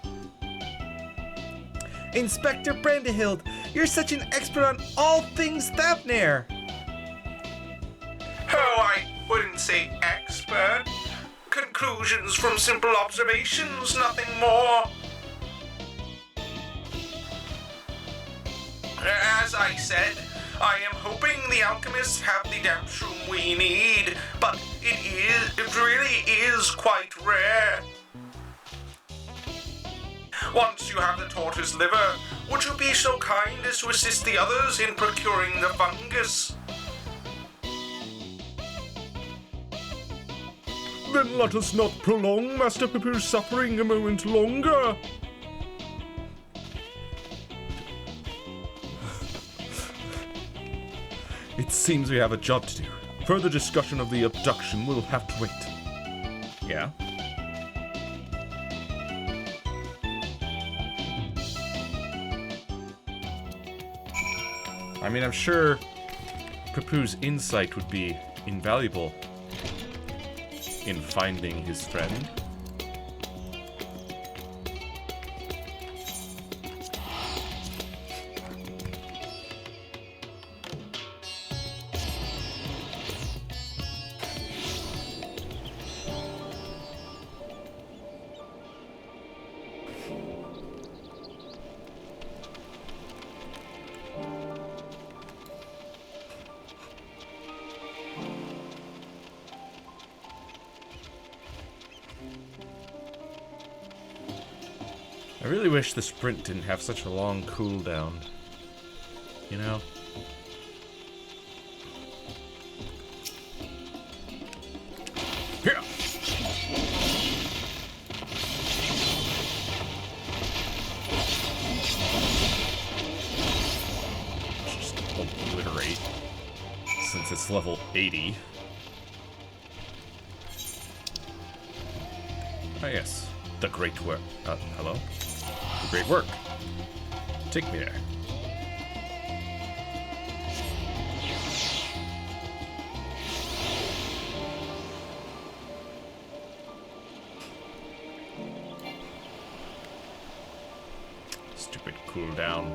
Inspector Brandehild, you're such an expert on all things Thavnair! Oh, I wouldn't say expert. Conclusions from simple observations, nothing more. As I said, I am hoping the alchemists have the damp shroom we need, but it really is quite rare. Once you have the tortoise liver, would you be so kind as to assist the others in procuring the fungus? Then let us not prolong Master Papu's suffering a moment longer. It seems we have a job to do. Further discussion of the abduction will have to wait. Yeah? I mean, I'm sure Papu's insight would be invaluable in finding his friend. I really wish the sprint didn't have such a long cooldown. You know? Here. Just obliterate. Since it's level 80. Oh yes. The great work. Hello? The great work. Take me there. Stupid cooldown.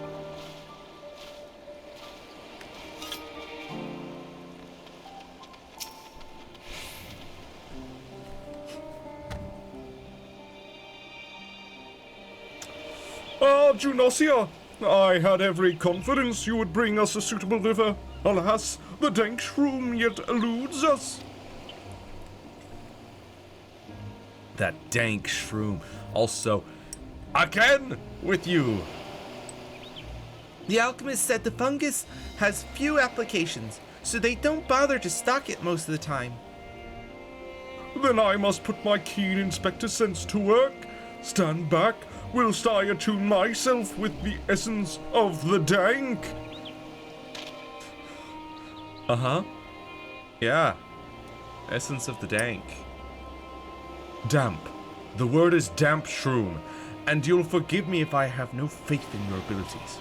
Junosia, I had every confidence you would bring us a suitable liver. Alas, the dank shroom yet eludes us. That dank shroom. Also, again with you. The alchemist said the fungus has few applications, so they don't bother to stock it most of the time. Then I must put my keen inspector sense to work. Stand back, whilst I attune myself with the essence of the dank. Uh-huh. Yeah. Essence of the dank. Damp. The word is damp shroom, And you'll forgive me if I have no faith in your abilities.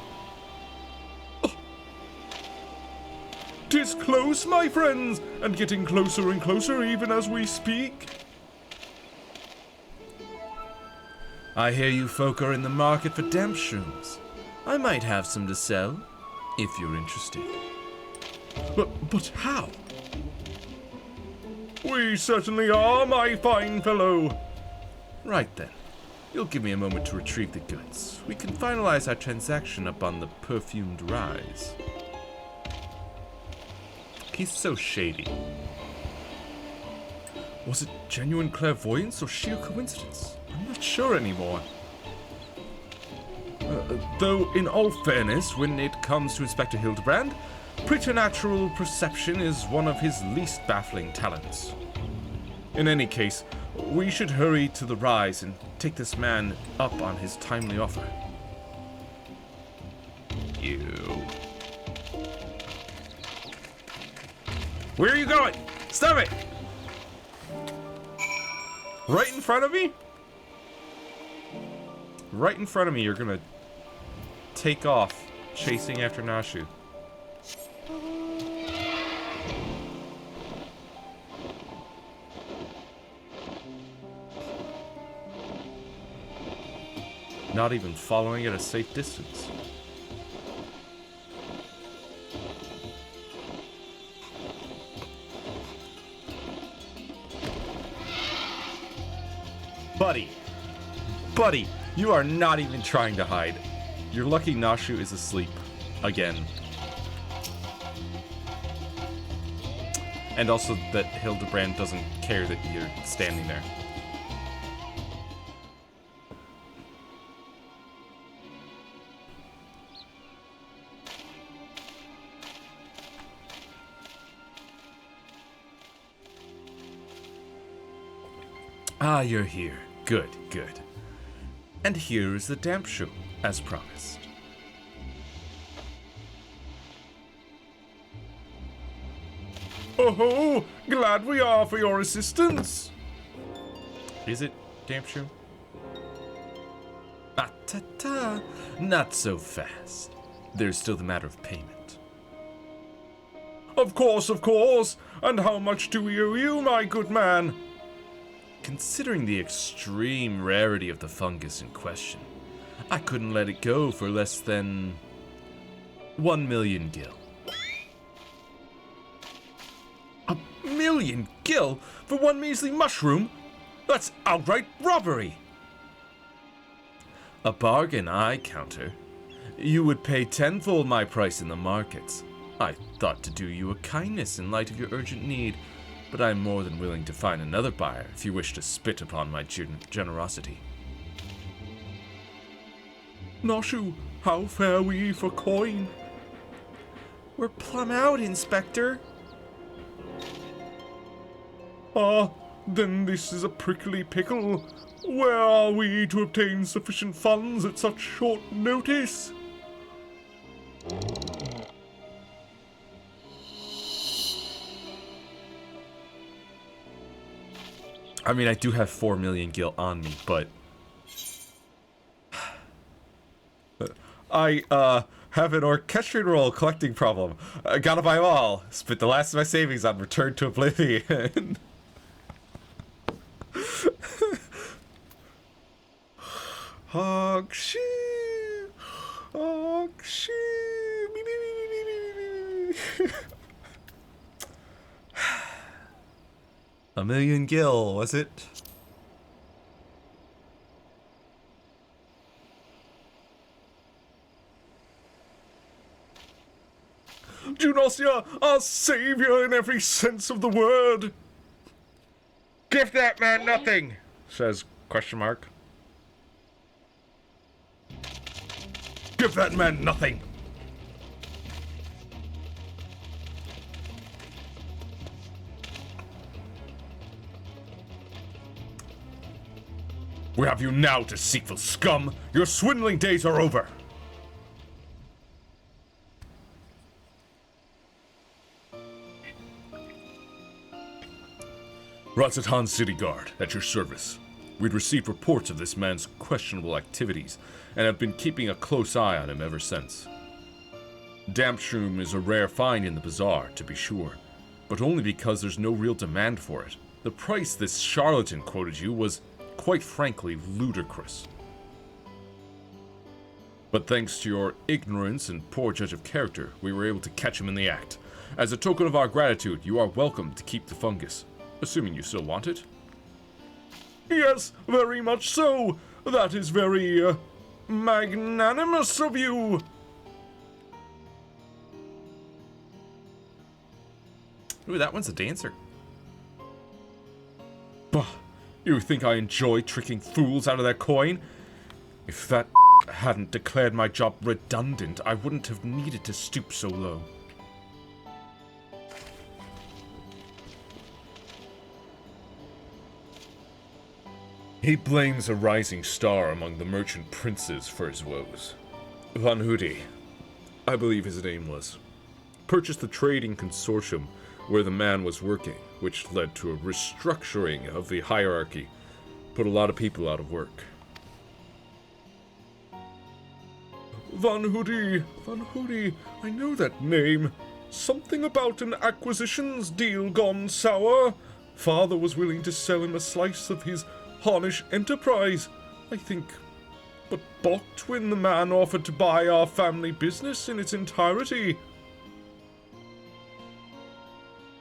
'Tis close, my friends, and getting closer and closer even as we speak. I hear you folk are in the market for damp shrooms. I might have some to sell, if you're interested. But how? We certainly are, my fine fellow. Right then. You'll give me a moment to retrieve the goods. We can finalize our transaction up on the perfumed rise. He's so shady. Was it genuine clairvoyance or sheer coincidence? I'm not sure anymore. Though, in all fairness, when it comes to Inspector Hildibrand, preternatural perception is one of his least baffling talents. In any case, we should hurry to the rise and take this man up on his timely offer. You. Where are you going? Stop it! Right in front of me? Right in front of me, you're gonna take off chasing after Nashu. Not even following at a safe distance. Buddy, you are not even trying to hide. You're lucky Nashu is asleep. Again. And also that Hildibrand doesn't care that you're standing there. Ah, you're here. Good, good. And here is the damp shoe, as promised. Oh, glad we are for your assistance. Is it damp shoe? Ah, ta-ta. Not so fast. There's still the matter of payment. Of course. And how much do we owe you, my good man? Considering the extreme rarity of the fungus in question, I couldn't let it go for less than 1 million gil. 1 million gil for one measly mushroom? That's outright robbery. A bargain, I counter. You would pay tenfold my price in the markets. I thought to do you a kindness in light of your urgent need, but I'm more than willing to find another buyer if you wish to spit upon my generosity. Nashu, how fare we for coin? We're plumb out, Inspector. Ah, then this is a prickly pickle. Where are we to obtain sufficient funds at such short notice? I mean, I do have 4 million gil on me, but I have an orchestrated role collecting problem. I gotta buy them all. Spent the last of my savings on Return to Oblivion. Hawkshee! A million gil, was it? Junosia, our savior in every sense of the word. Give that man nothing, says question mark. Give that man nothing. We have you now, deceitful scum. Your swindling days are over. Razatan City Guard, at your service. We'd received reports of this man's questionable activities, and have been keeping a close eye on him ever since. Dampshroom is a rare find in the bazaar, to be sure, but only because there's no real demand for it. The price this charlatan quoted you was, quite frankly, ludicrous. But thanks to your ignorance and poor judge of character, we were able to catch him in the act. As a token of our gratitude, you are welcome to keep the fungus, assuming you still want it. Yes, very much so. That is very, magnanimous of you. Ooh, that one's a dancer. Bah, you think I enjoy tricking fools out of their coin? If that hadn't declared my job redundant, I wouldn't have needed to stoop so low. He blames a rising star among the merchant princes for his woes. Van Hoody, I believe his name was, purchased the trading consortium where the man was working, which led to a restructuring of the hierarchy, put a lot of people out of work. Van Hoody, I know that name. Something about an acquisitions deal gone sour. Father was willing to sell him a slice of his Harnish enterprise, I think, but balked when the man offered to buy our family business in its entirety.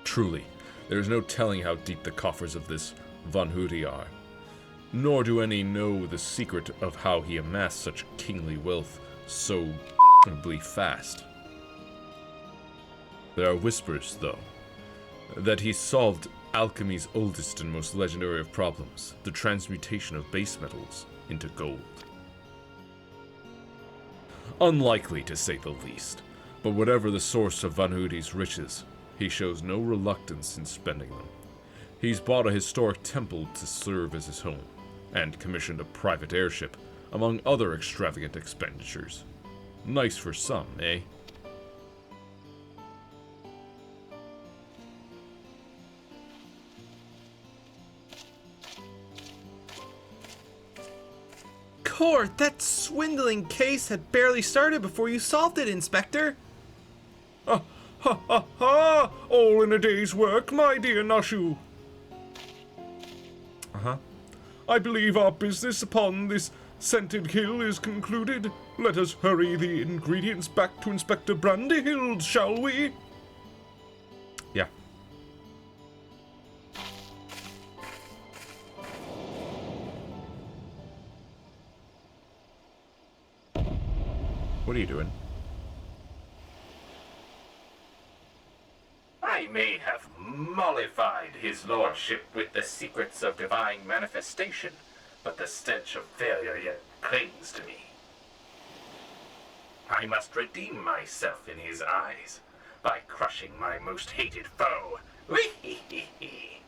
Truly, there is no telling how deep the coffers of this Van Hoody are, nor do any know the secret of how he amassed such kingly wealth so fast. There are whispers, though, that he solved alchemy's oldest and most legendary of problems, the transmutation of base metals into gold. Unlikely, to say the least, but whatever the source of Van Hoody's riches, he shows no reluctance in spending them. He's bought a historic temple to serve as his home, and commissioned a private airship, among other extravagant expenditures. Nice for some, eh? Court, that swindling case had barely started before you solved it, Inspector. Ha ha ha! All in a day's work, my dear Nashu. Uh-huh. I believe our business upon this scented kill is concluded. Let us hurry the ingredients back to Inspector Brandyhild, shall we? Yeah. What are you doing? I may have mollified his lordship with the secrets of divine manifestation, but the stench of failure yet clings to me. I must redeem myself in his eyes by crushing my most hated foe. Wee-hee-hee-hee.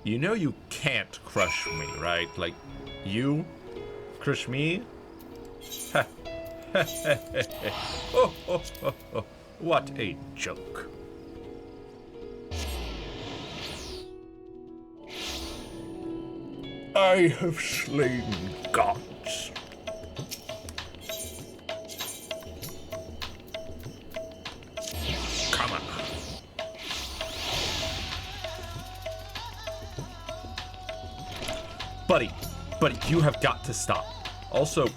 You know you can't crush me, right? Like, you crush me? What a joke. I have slain gods. Come on. Buddy, you have got to stop. Also,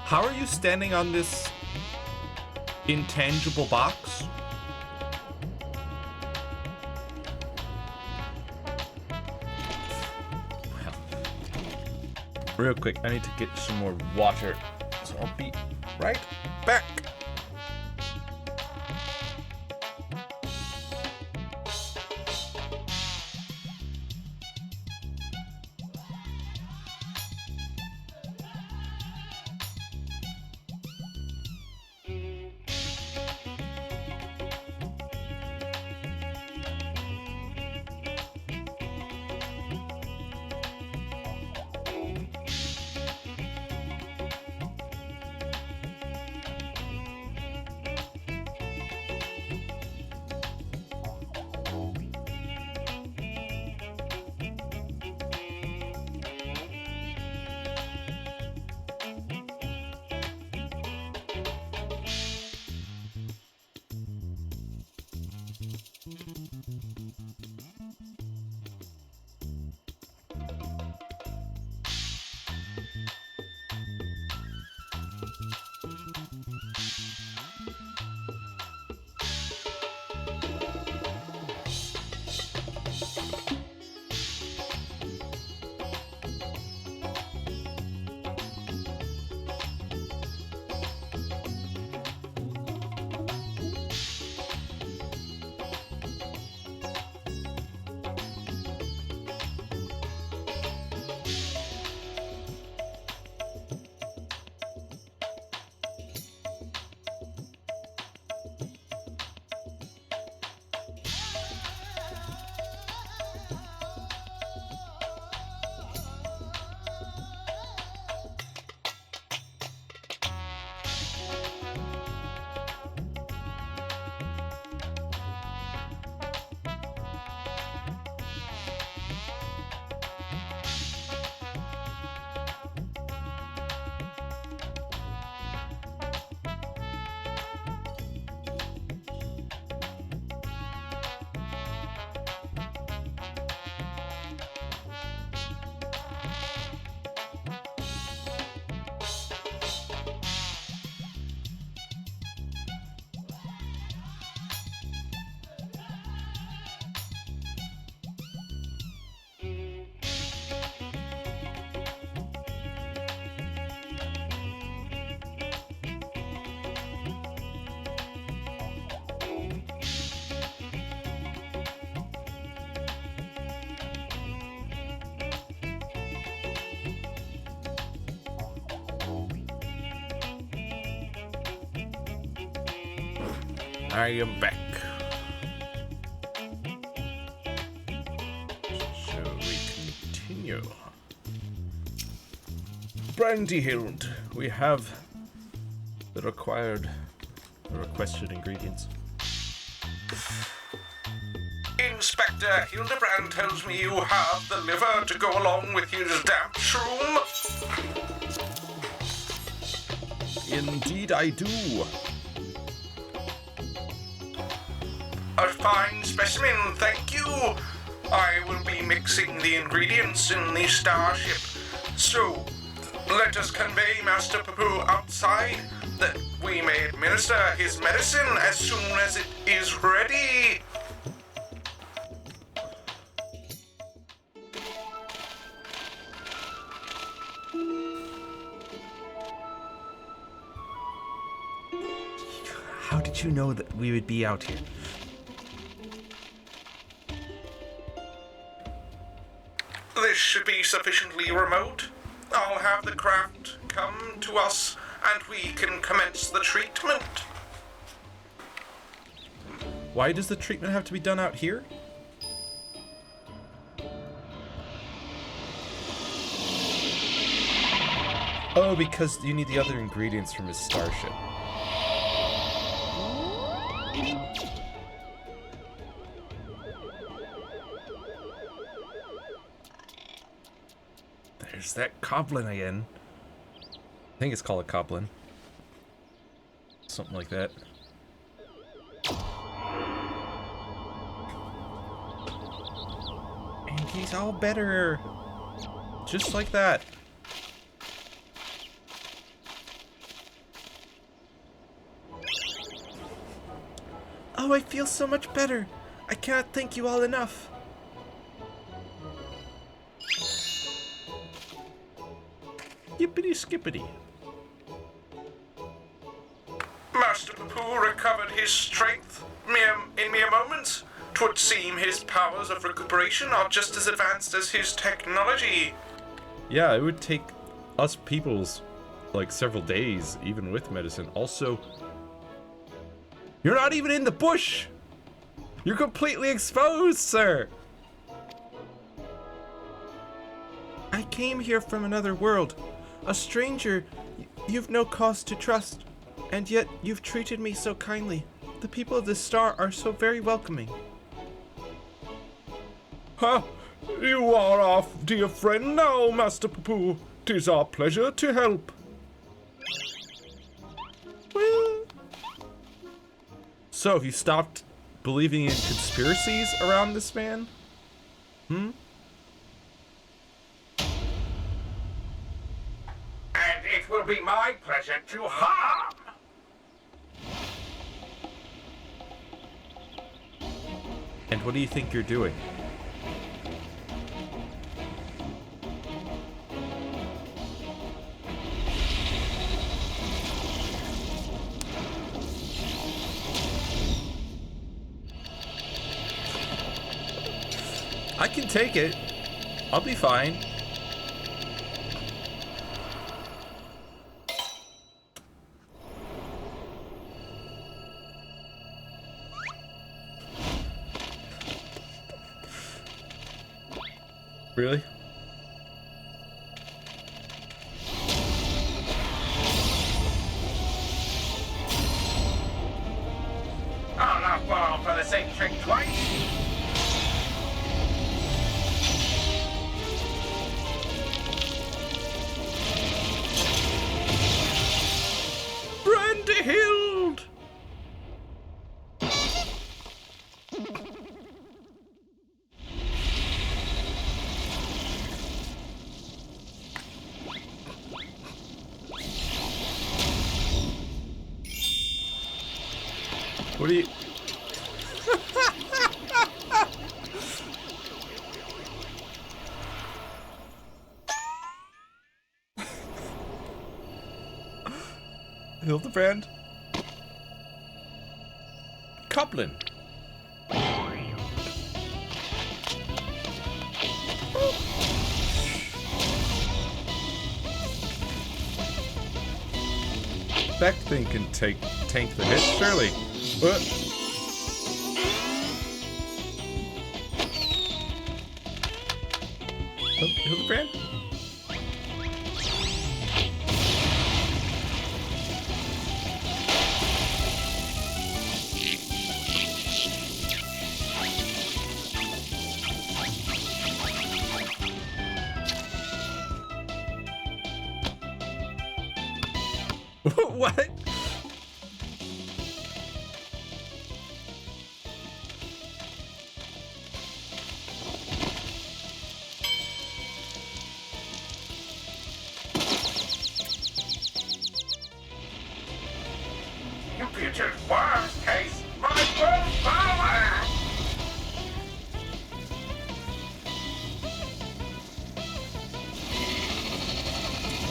how are you standing on this intangible box? real quick, I need to get some more water. So I'll be right back. I am back. Shall we continue? Brandyhild, we have the requested ingredients. Inspector Hildibrand tells me you have the liver to go along with his damp shroom. Indeed I do. A fine specimen, thank you. I will be mixing the ingredients in the starship. So, let us convey Master Papu outside, that we may administer his medicine as soon as it is ready. How did you know that we would be out here? This should be sufficiently remote. I'll have the craft come to us and we can commence the treatment. Why does the treatment have to be done out here? Oh, because you need the other ingredients from his starship. There's that goblin again. I think it's called a goblin. Something like that. And he's all better. Just like that. Oh, I feel so much better. I cannot thank you all enough. yippity skippity. Master Poo recovered his strength in mere moments. 'Twould seem his powers of recuperation are just as advanced as his technology. Yeah, it would take us peoples like several days, even with medicine. Also, you're not even in the bush! You're completely exposed, sir! I came here from another world. A stranger you've no cause to trust. And yet you've treated me so kindly. The people of this star are so very welcoming. Ha! You are our dear friend now, Master Poo. 'Tis our pleasure to help. So, have you stopped believing in conspiracies around this man? And it will be my pleasure to harm. And what do you think you're doing? I can take it. I'll be fine. Really? I'll not fall for the same trick twice. Brandyhild! What do you... Hildibrand? Coplin. That thing can tank the hit, surely. Hildibrand? What? You future's worst case, my full power!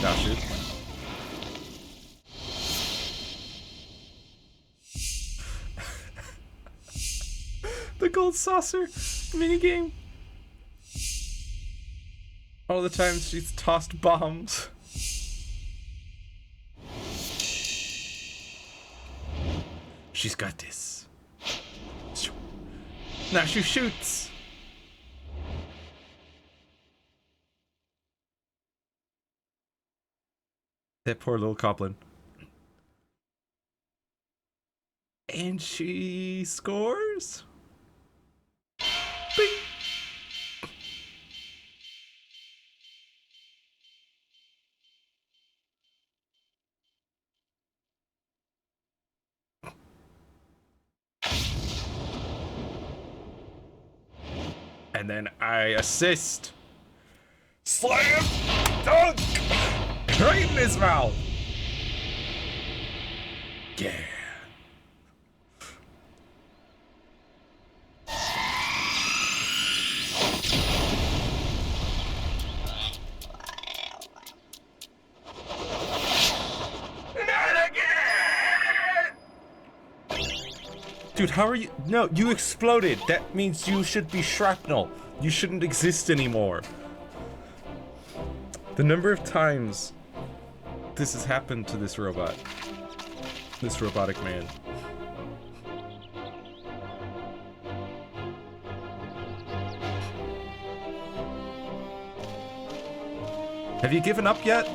Now shoot. The gold saucer minigame. All the times she's tossed bombs. She's got this. Now she shoots. That poor little Coplin. And she scores? Bing. And then I assist. Slam dunk! Right in his mouth. Yeah. Dude, how are you? No, you exploded. That means you should be shrapnel. You shouldn't exist anymore. The number of times this has happened to this robot. This robotic man. Have you given up yet?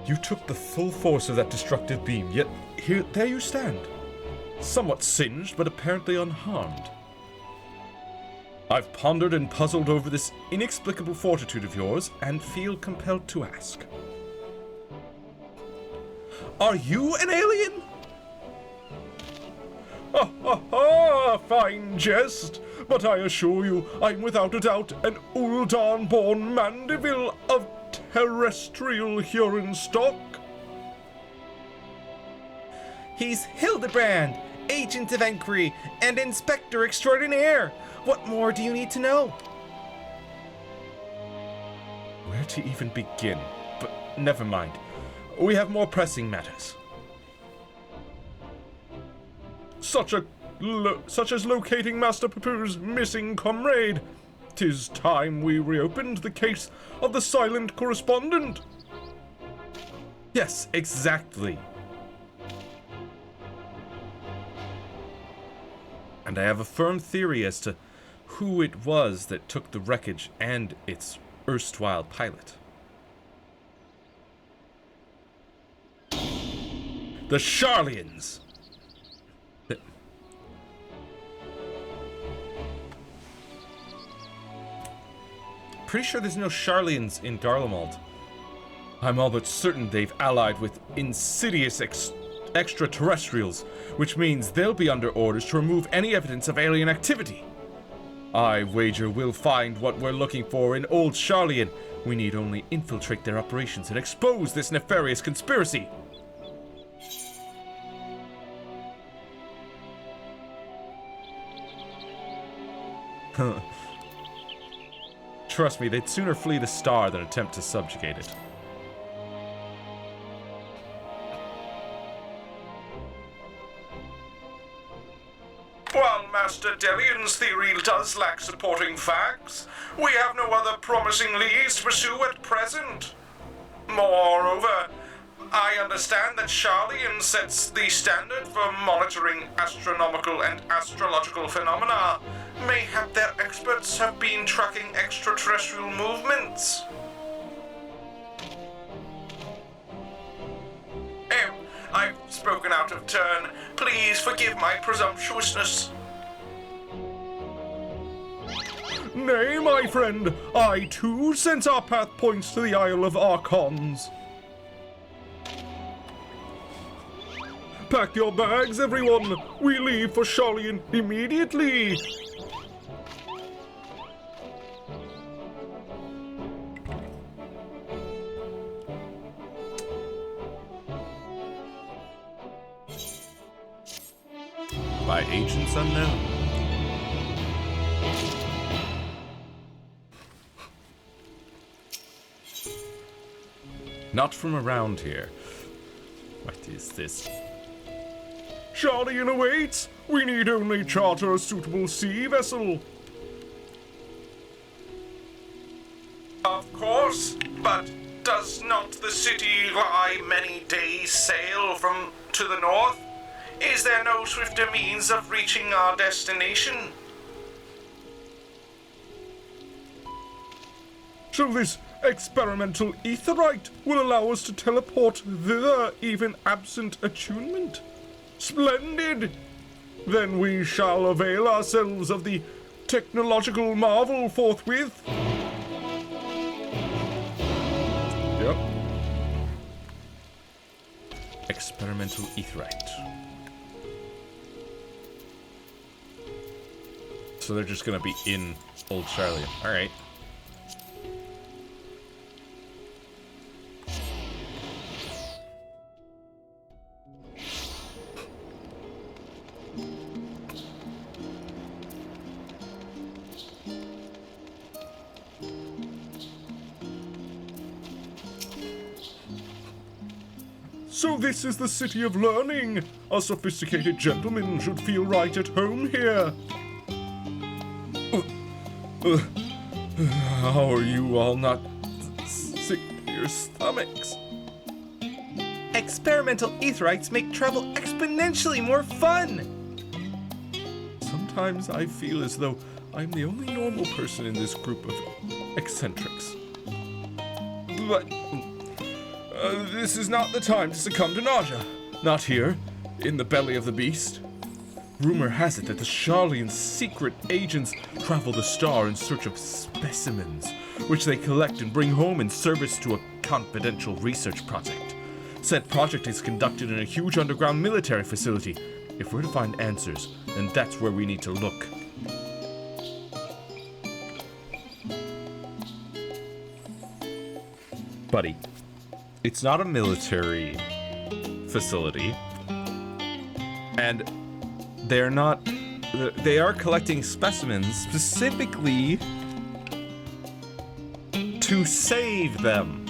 You took the full force of that destructive beam, yet there you stand. Somewhat singed, but apparently unharmed. I've pondered and puzzled over this inexplicable fortitude of yours, and feel compelled to ask. Are you an alien? Fine jest, but I assure you I'm without a doubt an Uldan-born Mandeville of terrestrial Huron stock. He's Hildibrand, Agent of Inquiry and Inspector Extraordinaire. What more do you need to know? Where to even begin? But never mind. We have more pressing matters. Such as locating Master Papu's missing comrade. 'Tis time we reopened the case of the silent correspondent. Yes, exactly. And I have a firm theory as to who it was that took the wreckage and its erstwhile pilot. The Sharlians! Pretty sure there's no Sharlians in Garlemald. I'm all but certain they've allied with insidious extraterrestrials, which means they'll be under orders to remove any evidence of alien activity. I wager we'll find what we're looking for in Old Sharlian. We need only infiltrate their operations and expose this nefarious conspiracy. Trust me, they'd sooner flee the star than attempt to subjugate it. While Master Delian's theory does lack supporting facts, we have no other promising leads to pursue at present. Moreover, I understand that Sharlian sets the standard for monitoring astronomical and astrological phenomena. Mayhap their experts have been tracking extraterrestrial movements. Oh, I've spoken out of turn. Please forgive my presumptuousness. Nay, my friend, I too sense our path points to the Isle of Archons. Pack your bags, everyone. We leave for Sharlian immediately. By agents unknown. Not from around here. What is this? Sharlian awaits. We need only charter a suitable sea vessel. Of course, but does not the city lie many days' sail from to the north? Is there no swifter means of reaching our destination? So this experimental etherite will allow us to teleport thither even absent attunement? Splendid! Then we shall avail ourselves of the technological marvel forthwith. Yep. Experimental etherite. So they're just gonna be in Old Sharlian. Alright. So this is the city of learning. A sophisticated gentleman should feel right at home here. How are you all not sick to your stomachs? Experimental etherites make travel exponentially more fun! Sometimes I feel as though I'm the only normal person in this group of eccentrics. But this is not the time to succumb to nausea. Not here, in the belly of the beast. Rumor has it that the Charlian secret agents travel the star in search of specimens, which they collect and bring home in service to a confidential research project. Said project is conducted in a huge underground military facility. If we're to find answers, then that's where we need to look. Buddy, it's not a military facility, and they are collecting specimens specifically to save them,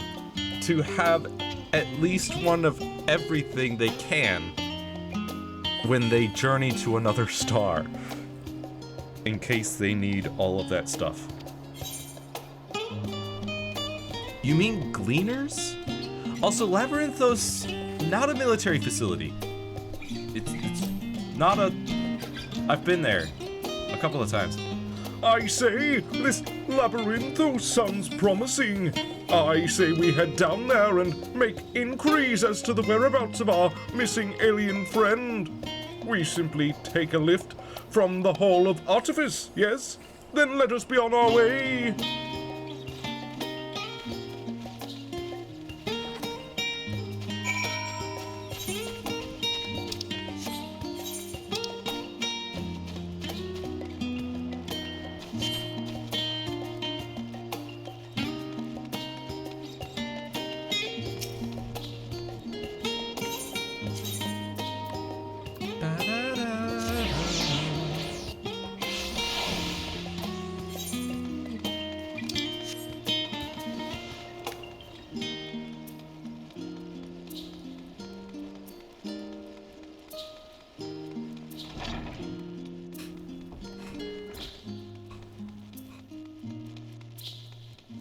to have at least one of everything they can when they journey to another star, in case they need all of that stuff. You mean gleaners? Also, Labyrinthos, not a military facility. It's not a... I've been there a couple of times. I say, this Labyrinthos sounds promising. I say we head down there and make inquiries as to the whereabouts of our missing alien friend. We simply take a lift from the Hall of Artifice, yes? Then let us be on our way.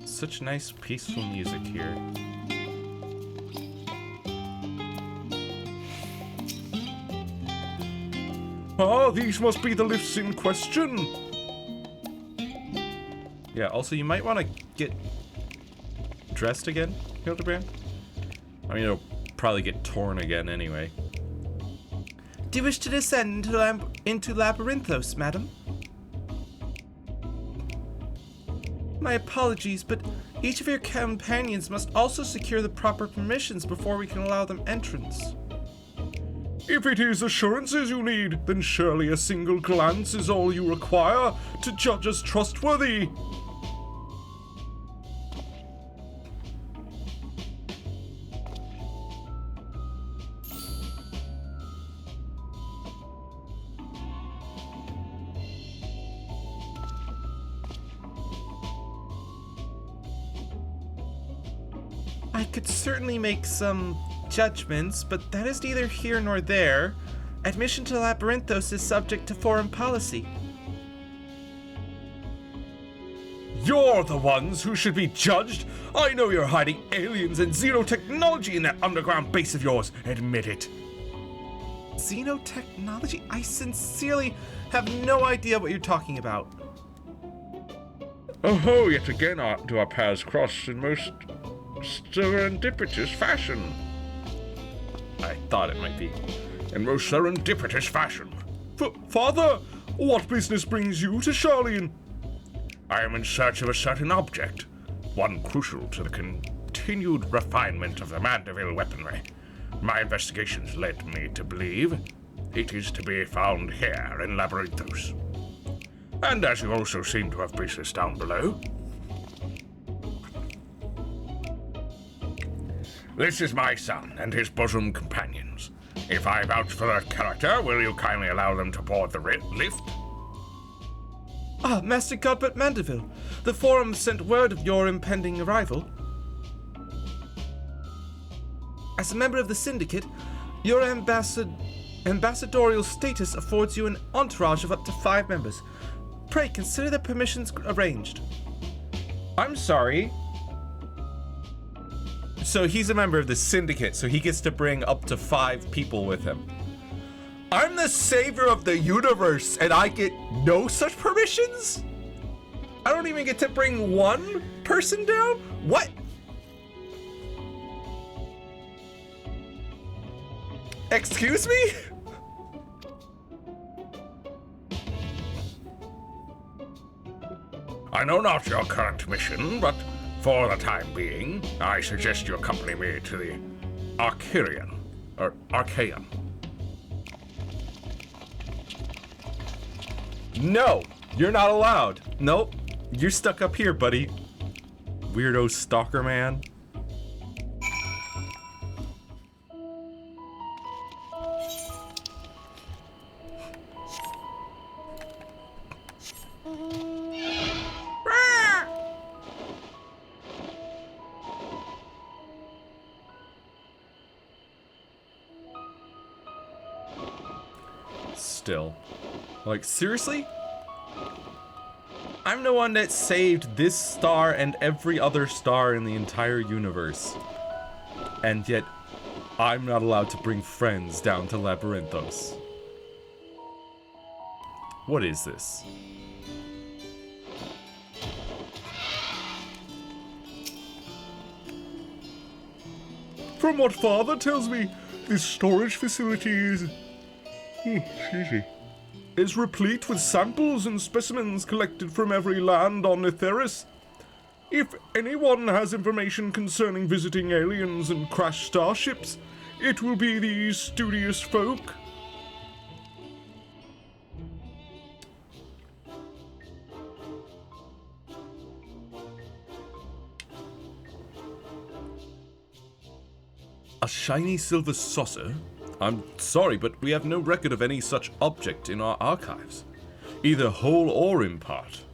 Such nice, peaceful music here. Ah, these must be the lifts in question. Yeah, also you might want to get dressed again, Hildibrand. I mean, it'll probably get torn again anyway. Do you wish to descend into Labyrinthos, madam? My apologies, but each of your companions must also secure the proper permissions before we can allow them entrance. If it is assurances you need, then surely a single glance is all you require to judge us trustworthy. I could certainly make some judgments, but that is neither here nor there. Admission to Labyrinthos is subject to foreign policy. You're the ones who should be judged. I know you're hiding aliens and xenotechnology in that underground base of yours. Admit it. Xenotechnology? I sincerely have no idea what you're talking about. Oh, yet again do our paths cross in most serendipitous fashion. I thought it might be. In most serendipitous fashion. Father, what business brings you to Charlian? I am in search of a certain object, one crucial to the continued refinement of the Mandeville weaponry. My investigations led me to believe it is to be found here in Labyrinthos. And as you also seem to have pieces down below. This is my son and his bosom companions. If I vouch for their character, will you kindly allow them to board the lift? Ah, Master Godbert Mandeville. The Forum sent word of your impending arrival. As a member of the Syndicate, your ambassadorial status affords you an entourage of up to 5 members. Pray consider the permissions arranged. I'm sorry. So he's a member of the Syndicate, so he gets to bring up to 5 people with him. I'm the savior of the universe, and I get no such permissions? I don't even get to bring 1 person down? What? Excuse me? I know not your current mission, but for the time being, I suggest you accompany me to the Arcarian, or Archaean. No, you're not allowed. Nope, you're stuck up here, buddy. Weirdo stalker man. Still. Like, seriously? I'm the one that saved this star and every other star in the entire universe. And yet, I'm not allowed to bring friends down to Labyrinthos. What is this? From what Father tells me, this storage facility is replete with samples and specimens collected from every land on Etheris. If anyone has information concerning visiting aliens and crashed starships, it will be these studious folk. A shiny silver saucer? I'm sorry, but we have no record of any such object in our archives, either whole or in part.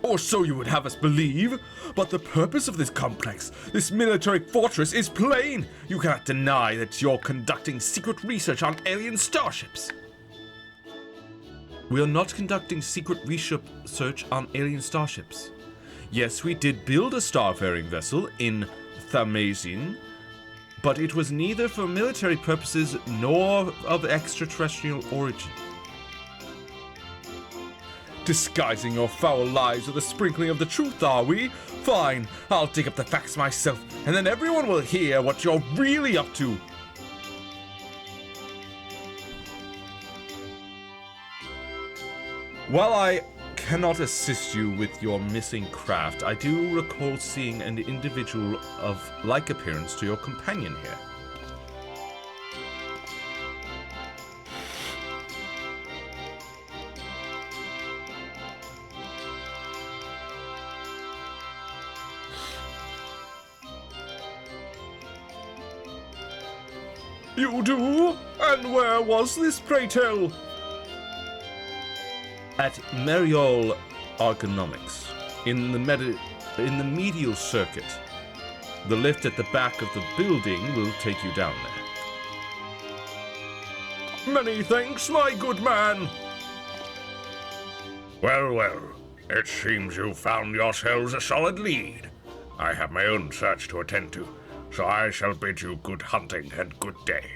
Or so you would have us believe, but the purpose of this complex, this military fortress, is plain. You cannot deny that you're conducting secret research on alien starships. We are not conducting secret research on alien starships. Yes, we did build a starfaring vessel in Thamazin, but it was neither for military purposes nor of extraterrestrial origin. Disguising your foul lies with a sprinkling of the truth, are we? Fine, I'll dig up the facts myself, and then everyone will hear what you're really up to. While I cannot assist you with your missing craft, I do recall seeing an individual of like appearance to your companion here. You do? And where was this, pray tell? At Mariol Ergonomics, in the medial circuit. The lift at the back of the building will take you down there. Many thanks, my good man. Well, well, it seems you found yourselves a solid lead. I have my own search to attend to, so I shall bid you good hunting and good day.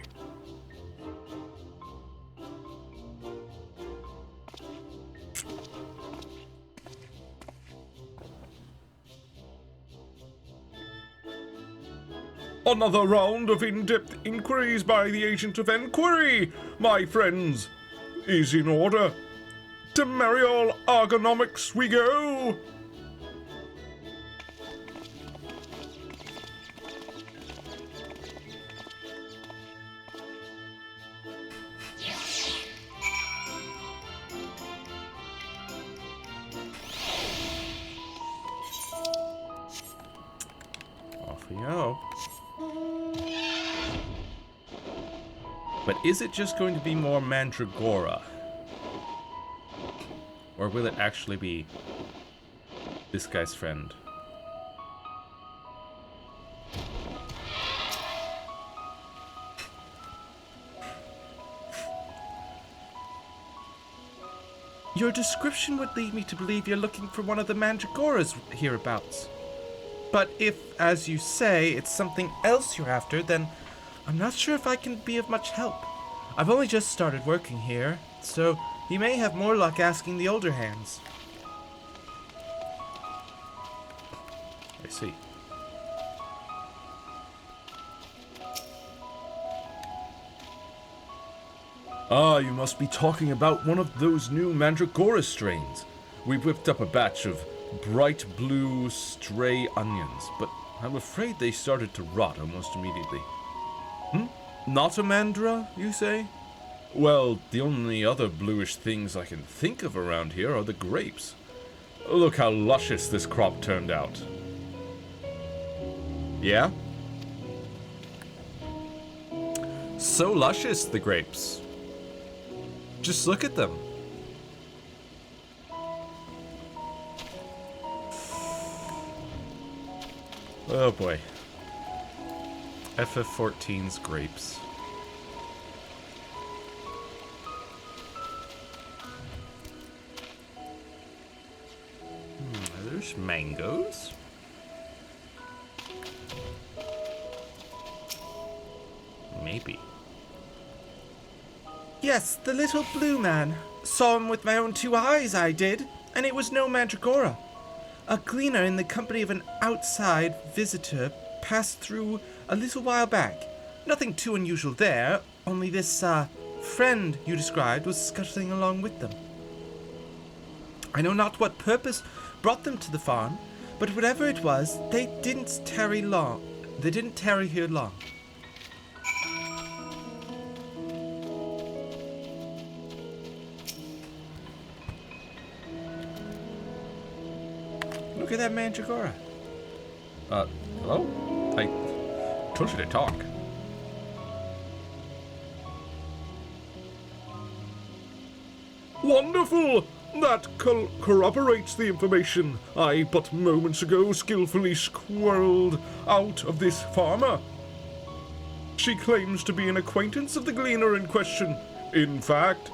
Another round of in-depth inquiries by the Agent of Enquiry, my friends, is in order. To Mariol Ergonomics we go! Off we go. But is it just going to be more Mandragora? Or will it actually be this guy's friend? Your description would lead me to believe you're looking for one of the mandragoras hereabouts. But if, as you say, it's something else you're after, then I'm not sure if I can be of much help. I've only just started working here, so you may have more luck asking the older hands. I see. Ah, you must be talking about one of those new Mandragora strains. We whipped up a batch of bright blue stray onions, but I'm afraid they started to rot almost immediately. Not a mandra, you say? Well, the only other bluish things I can think of around here are the grapes. Look how luscious this crop turned out. Yeah? So luscious, the grapes. Just look at them. Oh boy. FF14's grapes. There's mangoes. Maybe. Yes, the little blue man. Saw him with my own 2 eyes, I did, and it was no mandragora. A gleaner in the company of an outside visitor passed through a little while back. Nothing too unusual there, only this, friend you described was scuttling along with them. I know not what purpose brought them to the farm, but whatever it was, they didn't tarry long. They didn't tarry here long. Look at that mandragora. Hello? I told you to talk. Wonderful! That corroborates the information I but moments ago skillfully squirreled out of this farmer. She claims to be an acquaintance of the gleaner in question, in fact,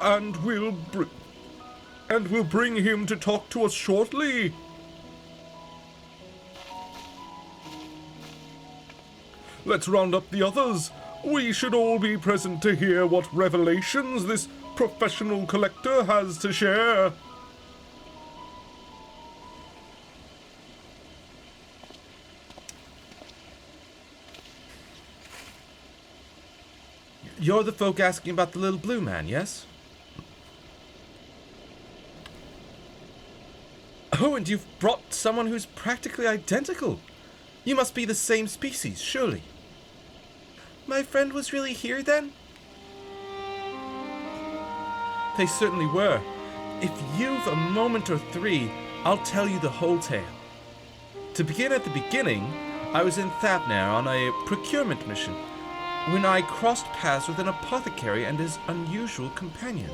and will bring him to talk to us shortly. Let's round up the others. We should all be present to hear what revelations this professional collector has to share. You're the folk asking about the little blue man, yes? Oh, and you've brought someone who's practically identical. You must be the same species, surely. My friend was really here then? They certainly were. If you've a moment or 3, I'll tell you the whole tale. To begin at the beginning, I was in Thapnare on a procurement mission when I crossed paths with an apothecary and his unusual companion.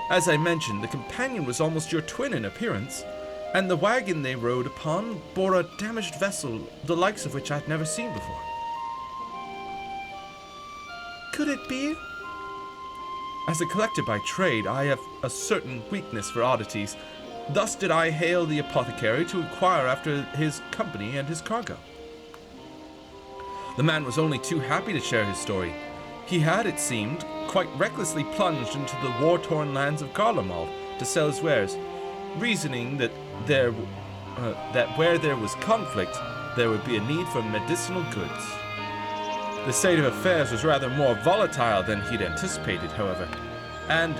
As I mentioned, the companion was almost your twin in appearance, and the wagon they rode upon bore a damaged vessel, the likes of which I'd never seen before. Could it be? As a collector by trade, I have a certain weakness for oddities. Thus did I hail the apothecary to inquire after his company and his cargo. The man was only too happy to share his story. He had, it seemed, quite recklessly plunged into the war-torn lands of Garlemald to sell his wares, reasoning that where there was conflict, there would be a need for medicinal goods. The state of affairs was rather more volatile than he'd anticipated, however, and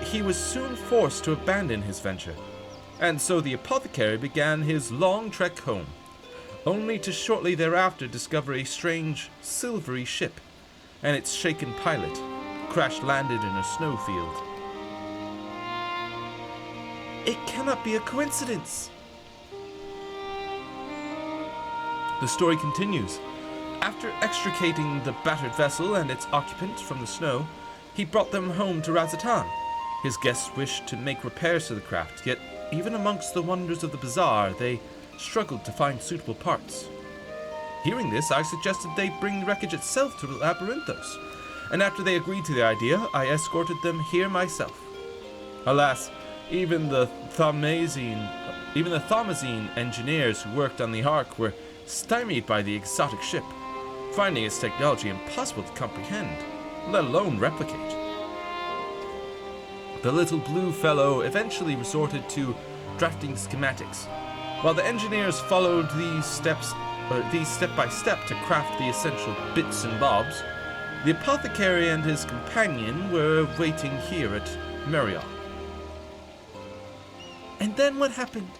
he was soon forced to abandon his venture. And so the apothecary began his long trek home, only to shortly thereafter discover a strange, silvery ship, and its shaken pilot crash-landed in a snowfield. It cannot be a coincidence. The story continues. After extricating the battered vessel and its occupant from the snow, he brought them home to Razatan. His guests wished to make repairs to the craft, yet even amongst the wonders of the bazaar, they struggled to find suitable parts. Hearing this, I suggested they bring the wreckage itself to Labyrinthos, and after they agreed to the idea, I escorted them here myself. Alas, even the Thaumasine engineers who worked on the Ark were stymied by the exotic ship, finding its technology impossible to comprehend, let alone replicate. The little blue fellow eventually resorted to drafting schematics, while the engineers followed these step by step to craft the essential bits and bobs. The apothecary and his companion were waiting here at Merion. And then what happened?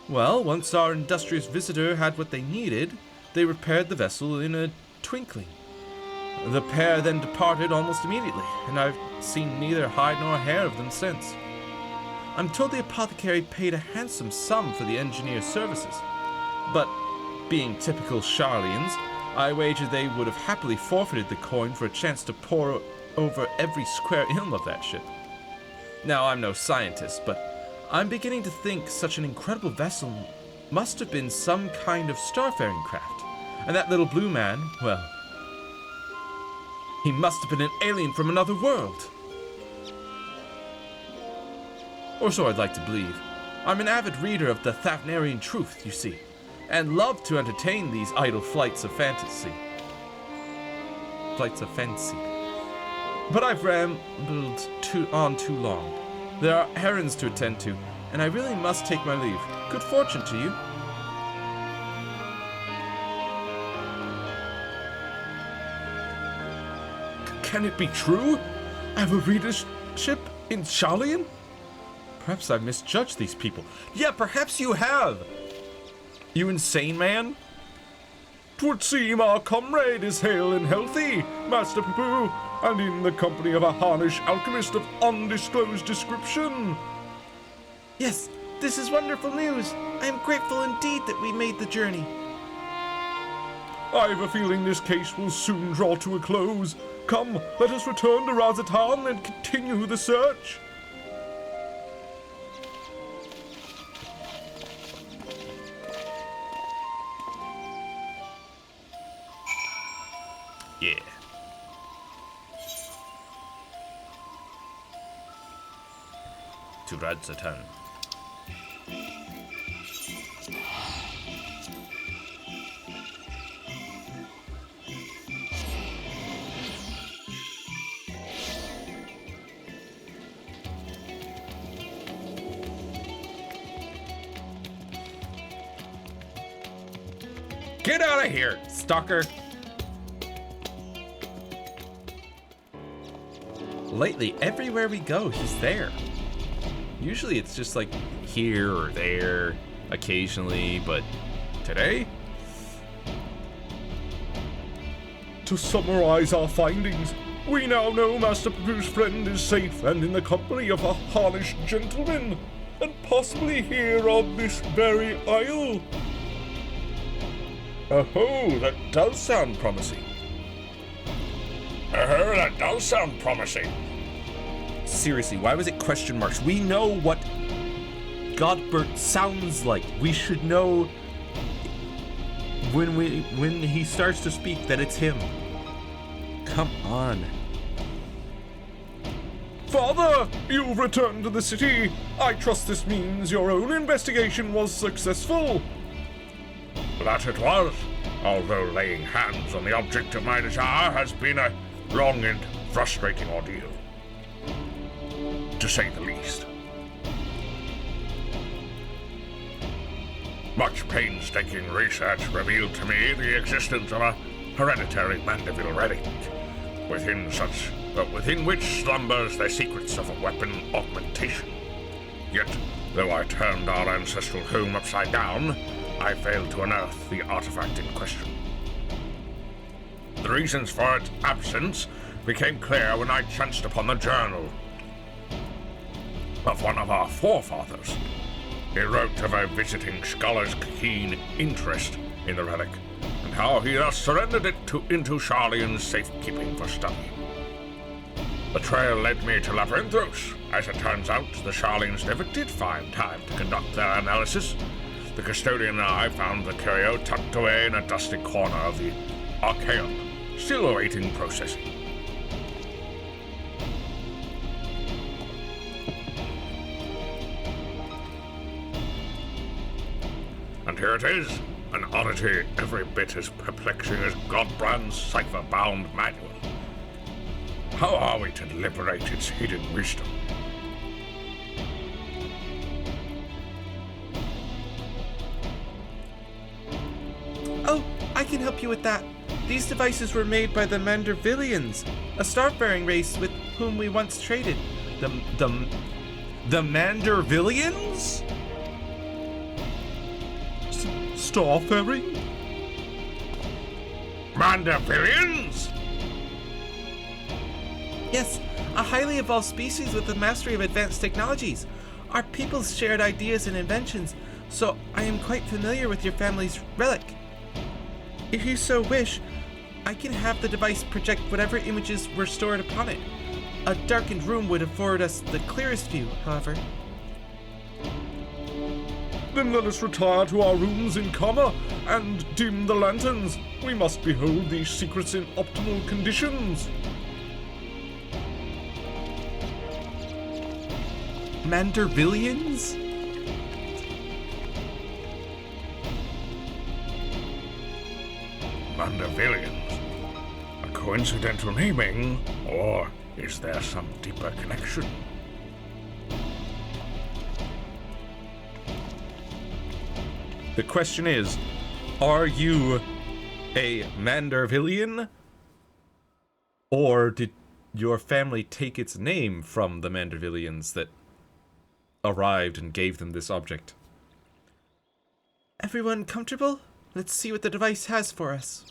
Well, once our industrious visitor had what they needed, they repaired the vessel in a twinkling. The pair then departed almost immediately, and I've seen neither hide nor hair of them since. I'm told the apothecary paid a handsome sum for the engineer's services, but being typical Charlians, I wager they would have happily forfeited the coin for a chance to pore over every square inch of that ship. Now, I'm no scientist, but I'm beginning to think such an incredible vessel must have been some kind of starfaring craft. And that little blue man, well, he must have been an alien from another world. Or so I'd like to believe. I'm an avid reader of the Thavnarian truth, you see, and love to entertain these idle flights of fancy. But I've rambled on too long. There are errands to attend to, and I really must take my leave. Good fortune to you. Can it be true? I have a readership in Charlian? Perhaps I've misjudged these people. Yeah, perhaps you have. You insane man? 'Twould seem our comrade is hale and healthy, Master Papu, and in the company of a Harnish alchemist of undisclosed description. Yes, this is wonderful news. I am grateful indeed that we made the journey. I've a feeling this case will soon draw to a close. Come, let us return to Razatan and continue the search. Yeah. To Razatan. Get out of here, stalker! Lately, everywhere we go, he's there. Usually it's just like here or there, occasionally, but today? To summarize our findings, we now know Master Papu's friend is safe and in the company of a Harnish gentleman, and possibly here on this very isle. Oh, that does sound promising. That does sound promising. Seriously, why was it question marks? We know what Godbert sounds like. We should know when he starts to speak that it's him. Come on. Father, you've returned to the city. I trust this means your own investigation was successful. That it was, although laying hands on the object of my desire has been a long and frustrating ordeal, to say the least. Much painstaking research revealed to me the existence of a hereditary Mandeville relic, within which slumbers the secrets of a weapon augmentation. Yet, though I turned our ancestral home upside down, I failed to unearth the artifact in question. The reasons for its absence became clear when I chanced upon the journal of one of our forefathers. He wrote of a visiting scholar's keen interest in the relic, and how he thus surrendered it into Charlian's safekeeping for study. The trail led me to Labyrinthos. As it turns out, the Charlians never did find time to conduct their analysis. The custodian and I found the curio tucked away in a dusty corner of the Archaeum, still awaiting processing. And here it is, an oddity every bit as perplexing as Godbrand's cipher-bound manual. How are we to liberate its hidden wisdom? Oh, I can help you with that. These devices were made by the Mandervillians, a starfaring race with whom we once traded. The Mandervillians? Starfaring? Mandervillians? Yes, a highly evolved species with the mastery of advanced technologies. Our peoples shared ideas and inventions, so I am quite familiar with your family's relic. If you so wish, I can have the device project whatever images were stored upon it. A darkened room would afford us the clearest view, however. Then let us retire to our rooms in comma and dim the lanterns. We must behold these secrets in optimal conditions. Mandervillians? Mandervillians? A coincidental naming, or is there some deeper connection? The question is, are you a Mandervillian? Or did your family take its name from the Mandervillians that arrived and gave them this object? Everyone comfortable? Let's see what the device has for us.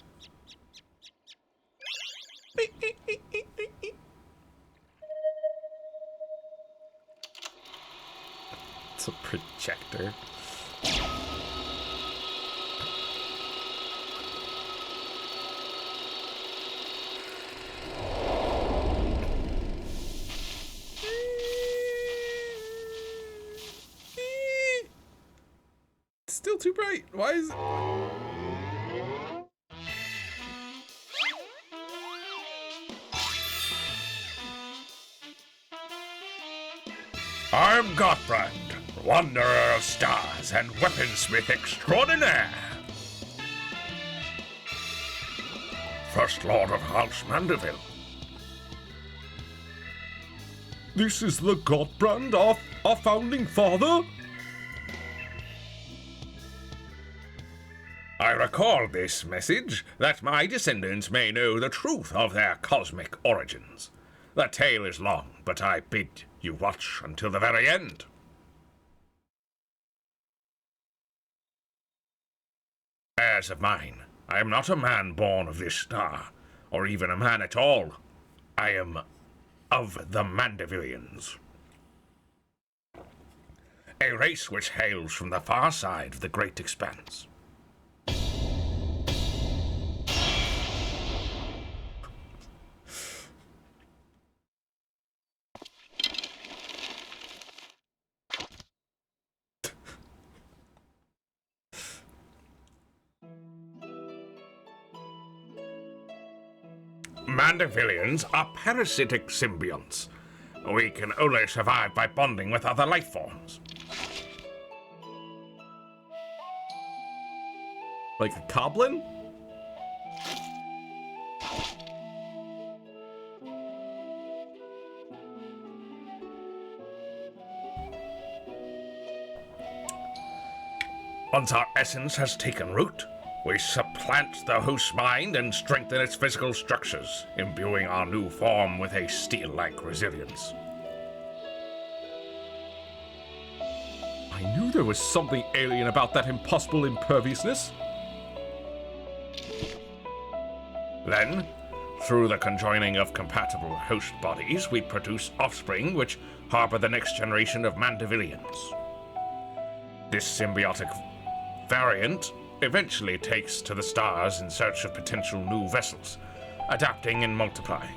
It's a projector. It's still too bright. Why is it? I'm Godbrand, wanderer of stars and weaponsmith extraordinaire. First Lord of House Manderville. This is the Godbrand, our founding father? I record this message that my descendants may know the truth of their cosmic origins. The tale is long, but I bid you watch until the very end. Heirs of mine, I am not a man born of this star, or even a man at all. I am of the Mandervillians. A race which hails from the far side of the great expanse. Mandervillians are parasitic symbionts. We can only survive by bonding with other life forms. Like a goblin? Once our essence has taken root, we supplant the host's mind and strengthen its physical structures, imbuing our new form with a steel-like resilience. I knew there was something alien about that impossible imperviousness. Then, through the conjoining of compatible host bodies, we produce offspring which harbor the next generation of Mandervillians. This symbiotic variant eventually takes to the stars in search of potential new vessels, adapting and multiplying.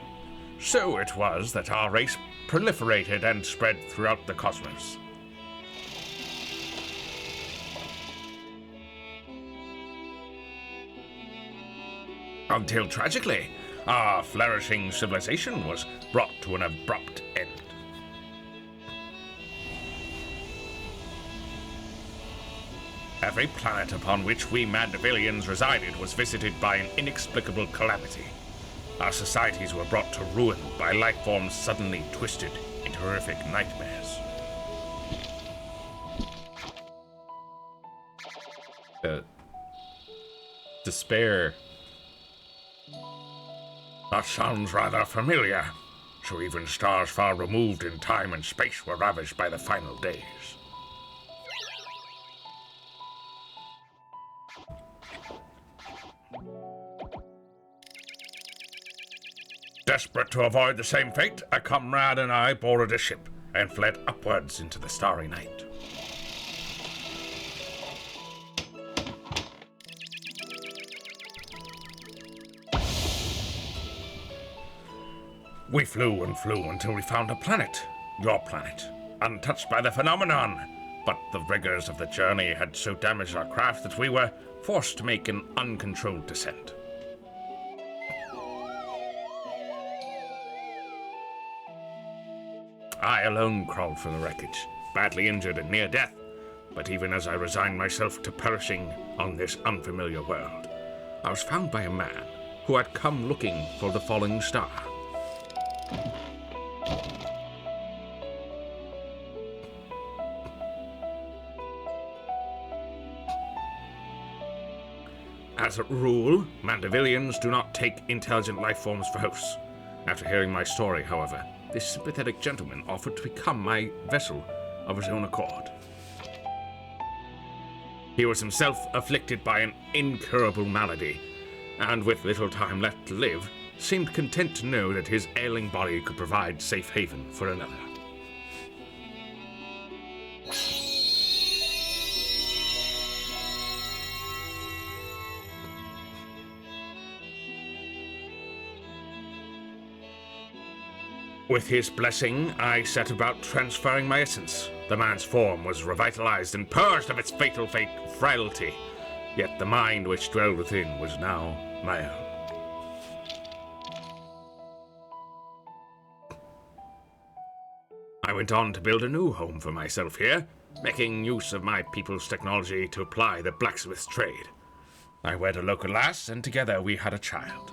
So it was that our race proliferated and spread throughout the cosmos. Until tragically, our flourishing civilization was brought to an abrupt end. Every planet upon which we Mandavillians resided was visited by an inexplicable calamity. Our societies were brought to ruin by life forms suddenly twisted into horrific nightmares. Despair. That sounds rather familiar. So even stars far removed in time and space were ravaged by the final days. Desperate to avoid the same fate, a comrade and I boarded a ship and fled upwards into the starry night. We flew and flew until we found a planet, your planet, untouched by the phenomenon. But the rigors of the journey had so damaged our craft that we were forced to make an uncontrolled descent. I alone crawled from the wreckage, badly injured and near death. But even as I resigned myself to perishing on this unfamiliar world, I was found by a man who had come looking for the falling star. As a rule, Mandavillians do not take intelligent life forms for hosts. After hearing my story, however, this sympathetic gentleman offered to become my vessel of his own accord. He was himself afflicted by an incurable malady, and with little time left to live, seemed content to know that his ailing body could provide safe haven for another. With his blessing, I set about transferring my essence. The man's form was revitalized and purged of its fatal frailty, yet the mind which dwelled within was now my own. I went on to build a new home for myself here, making use of my people's technology to apply the blacksmith's trade. I wed a local lass, and together we had a child.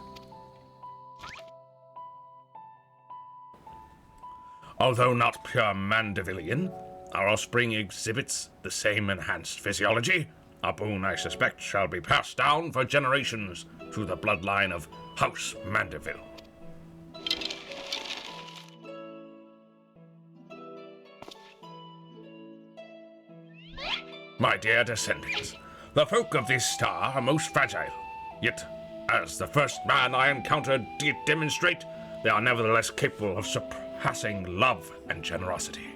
Although not pure Mandavillian, our offspring exhibits the same enhanced physiology. A boon I suspect shall be passed down for generations through the bloodline of House Mandeville. My dear descendants, the folk of this star are most fragile. Yet, as the first man I encountered did demonstrate, they are nevertheless capable of surpassing love and generosity.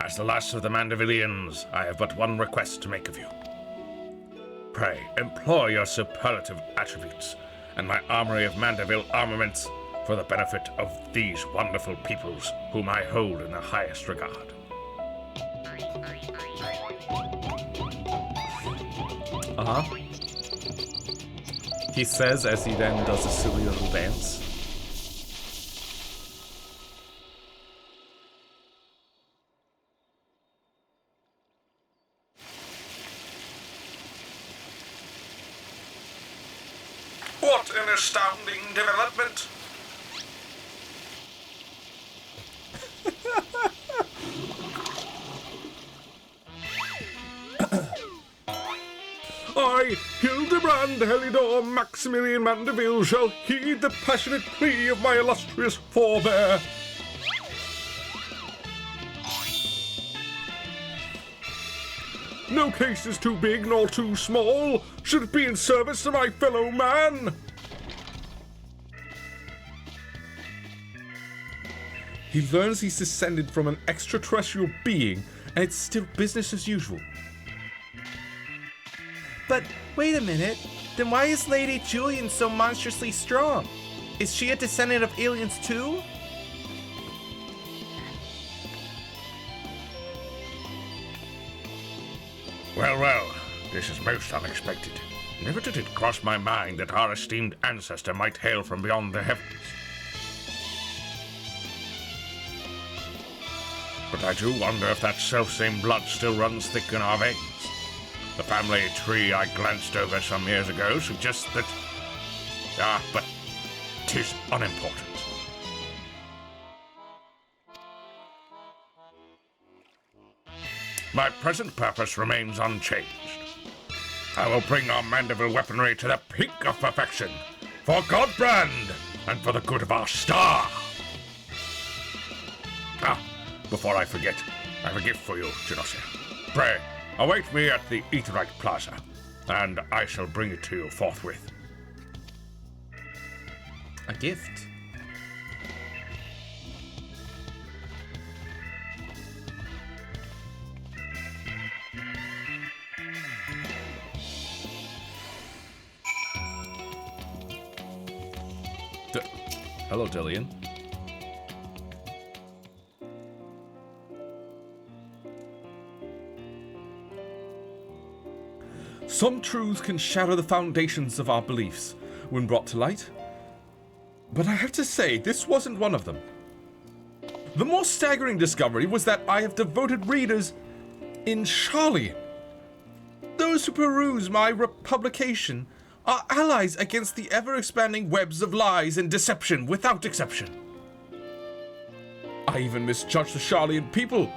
As the last of the Mandavillians, I have but one request to make of you. Pray, employ your superlative attributes and my armory of Mandeville armaments for the benefit of these wonderful peoples whom I hold in the highest regard. He says as he then does a silly little dance. What an astounding development! I, Hildibrand Helidor Maximilian Mandeville, shall heed the passionate plea of my illustrious forebear. No case is too big nor too small, should it be in service to my fellow man. He learns he's descended from an extraterrestrial being, and it's still business as usual. But wait a minute, then why is Lady Julian so monstrously strong? Is she a descendant of aliens too? Well, this is most unexpected. Never did it cross my mind that our esteemed ancestor might hail from beyond the heavens. But I do wonder if that self-same blood still runs thick in our veins. The family tree I glanced over some years ago suggests that... but 'tis unimportant. My present purpose remains unchanged. I will bring our Mandeville weaponry to the peak of perfection, for Godbrand, and for the good of our star. Before I forget, I have a gift for you, Genosia. Pray, await me at the Aetheryte Plaza, and I shall bring it to you forthwith. A gift? Hello, Dillian. Some truths can shatter the foundations of our beliefs when brought to light. But I have to say, this wasn't one of them. The more staggering discovery was that I have devoted readers in Charlie. Those who peruse my publication are allies against the ever-expanding webs of lies and deception without exception. I even misjudged the Charlian people.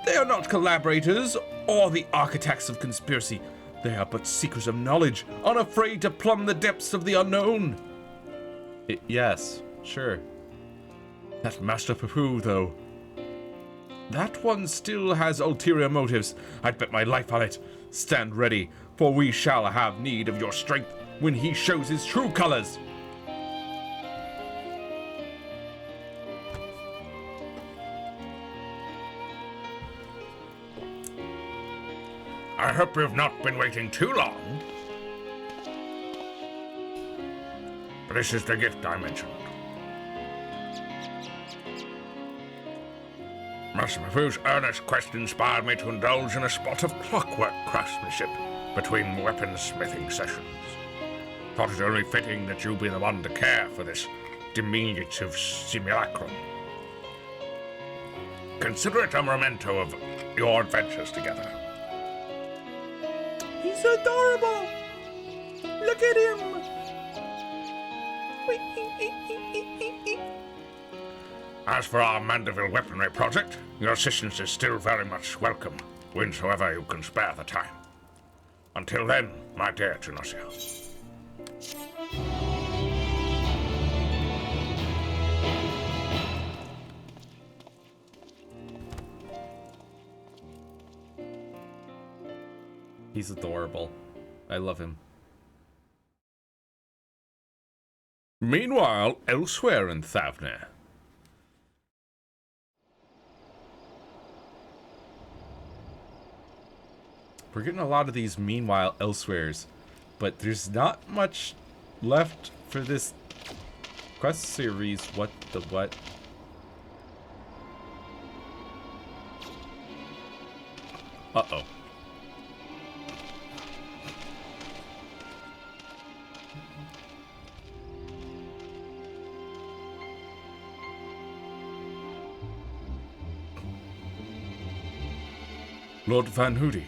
They are not collaborators or the architects of conspiracy. They are but seekers of knowledge, unafraid to plumb the depths of the unknown. Yes, sure. That Master Papu, though. That one still has ulterior motives. I'd bet my life on it. Stand ready, for we shall have need of your strength when he shows his true colors. I hope you've not been waiting too long. This is the gift I mentioned. Master Papu's earnest quest inspired me to indulge in a spot of clockwork craftsmanship between weaponsmithing sessions. Thought it only fitting that you be the one to care for this diminutive simulacrum. Consider it a memento of your adventures together. He's adorable! Look at him! As for our Mandeville weaponry project, your assistance is still very much welcome, whensoever you can spare the time. Until then, my dear Genosia. He's adorable. I love him. Meanwhile, elsewhere in Thavner. We're getting a lot of these meanwhile elsewheres, but there's not much left for this quest series. What the what? Uh-oh. Lord Van Hoody,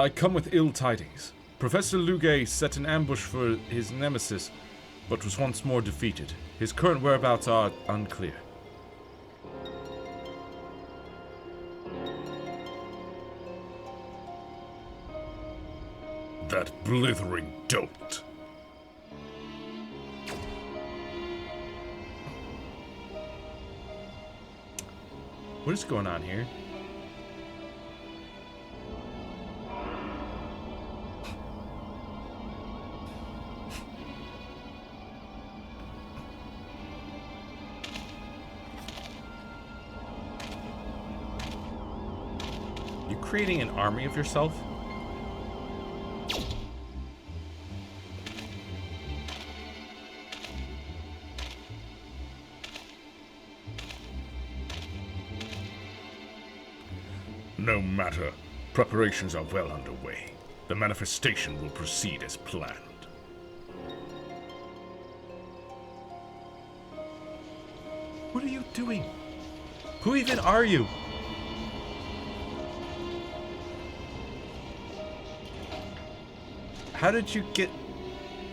I come with ill tidings. Professor Lugay set an ambush for his nemesis, but was once more defeated. His current whereabouts are unclear. That blithering dolt. What is going on here? You creating an army of yourself? No matter. Preparations are well underway. The manifestation will proceed as planned. What are you doing? Who even are you? how did you get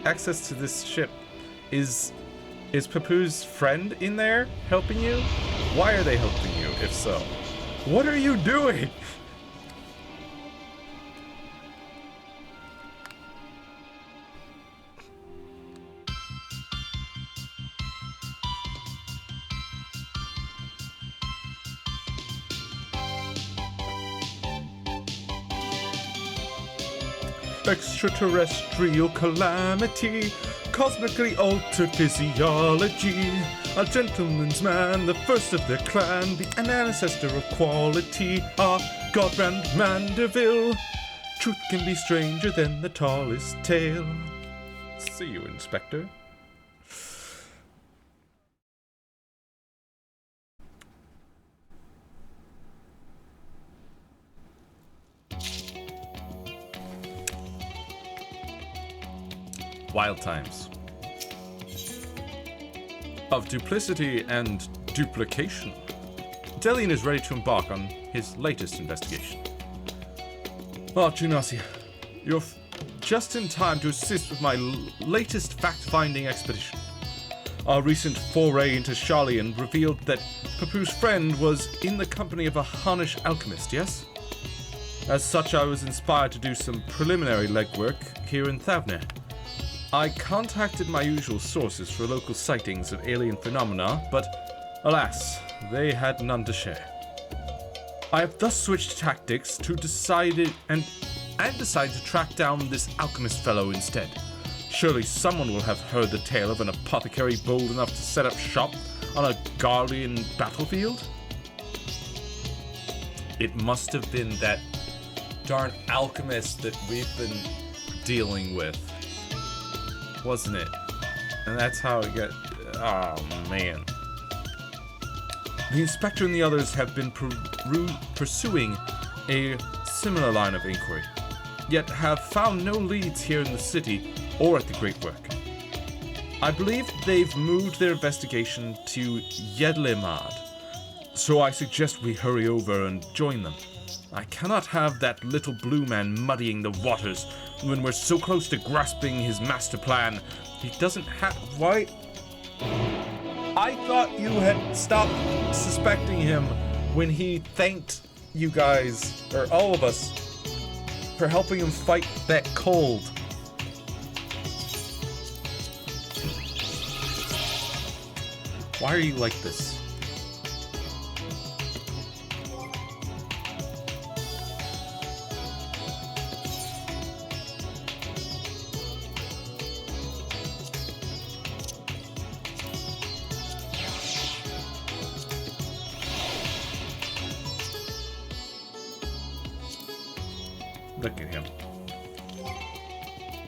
access to this ship? Is Papu's friend in there helping you? Why are they helping you, if so? What are you doing? Extraterrestrial calamity, cosmically altered physiology, a gentleman's man, the first of their clan, the ancestor of quality, Godbrand Mandeville. Truth can be stranger than the tallest tale. See you, Inspector. Wild times. Of duplicity and duplication, Delian is ready to embark on his latest investigation. Ah, Junasia, you're just in time to assist with my latest fact-finding expedition. Our recent foray into Sharlayan revealed that Papu's friend was in the company of a Hanish alchemist, yes? As such, I was inspired to do some preliminary legwork here in Thavne. I contacted my usual sources for local sightings of alien phenomena, but alas, they had none to share. I have thus switched tactics to decided to track down this alchemist fellow instead. Surely someone will have heard the tale of an apothecary bold enough to set up shop on a Garlean battlefield? It must have been that darn alchemist that we've been dealing with, wasn't it? And that's how it got... Oh, man. The inspector and the others have been pursuing a similar line of inquiry, yet have found no leads here in the city or at the Great Work. I believe they've moved their investigation to Yedlimad, so I suggest we hurry over and join them. I cannot have that little blue man muddying the waters when we're so close to grasping his master plan. He doesn't have... Why? I thought you had stopped suspecting him when he thanked you guys, or all of us, for helping him fight that cold. Why are you like this? Look at him.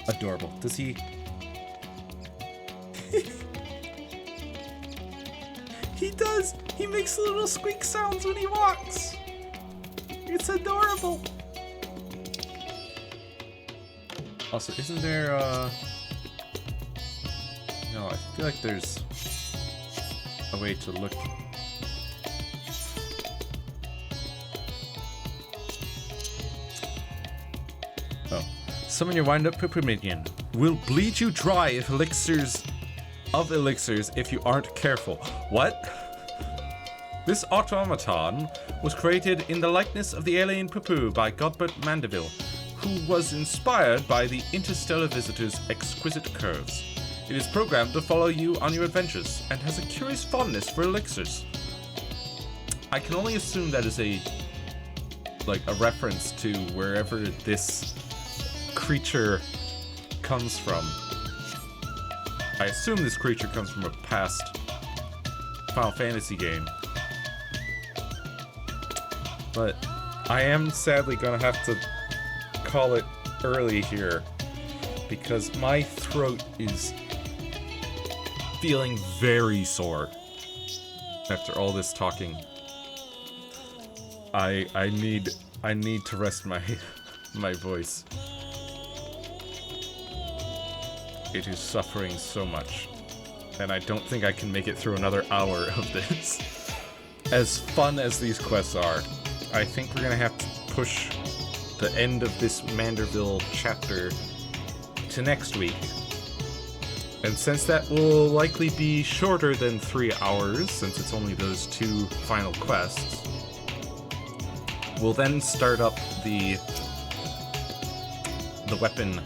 Adorable. Does he... He does! He makes little squeak sounds when he walks! It's adorable! Also, isn't there, No, I feel like there's a way to look... Oh. Summon your wind-up Pooper minion. Will bleed you dry if elixirs if you aren't careful. What? This automaton was created in the likeness of the alien Papu by Godbert Mandeville, who was inspired by the interstellar visitor's exquisite curves. It is programmed to follow you on your adventures and has a curious fondness for elixirs. I can only assume that is a reference to wherever this creature comes from. I assume this creature comes from a past Final Fantasy game. But I am sadly gonna have to call it early here because my throat is feeling very sore after all this talking. I need to rest my voice. It is suffering so much, and I don't think I can make it through another hour of this. As fun as these quests are, I think we're gonna have to push the end of this Manderville chapter to next week. And since that will likely be shorter than 3 hours, since it's only those 2 final quests, we'll then start up the weapon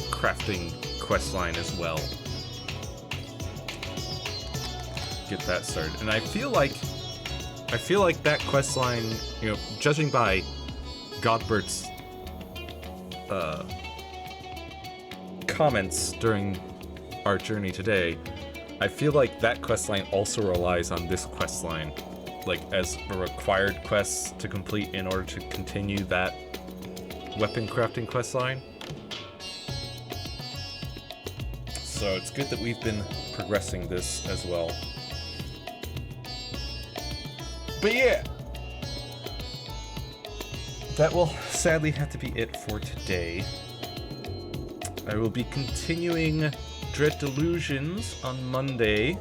crafting quest line as well. Get that started. And I feel like that quest line, you know, judging by Godbert's comments during our journey today, I feel like that quest line also relies on this quest line, like as a required quest to complete in order to continue that weapon crafting quest line. So it's good that we've been progressing this as well. But yeah, that will sadly have to be it for today. I will be continuing Dread Delusions on Monday.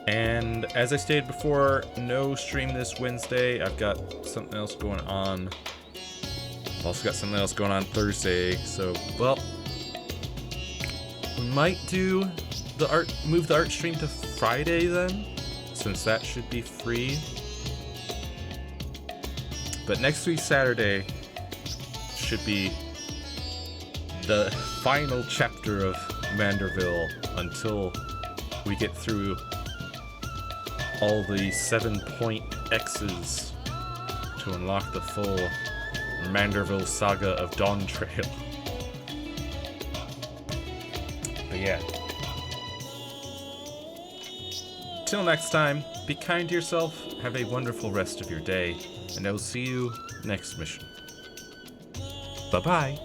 And as I stated before, no stream this Wednesday. I've got something else going on. I've also got something else going on Thursday. So, well, we might do move the art stream to Friday then, since that should be free. But next week, Saturday, should be the final chapter of Manderville until we get through all the 7-point X's to unlock the full Manderville saga of Dawn Trail. But yeah. Till next time, be kind to yourself, have a wonderful rest of your day, and I will see you next mission. Bye-bye.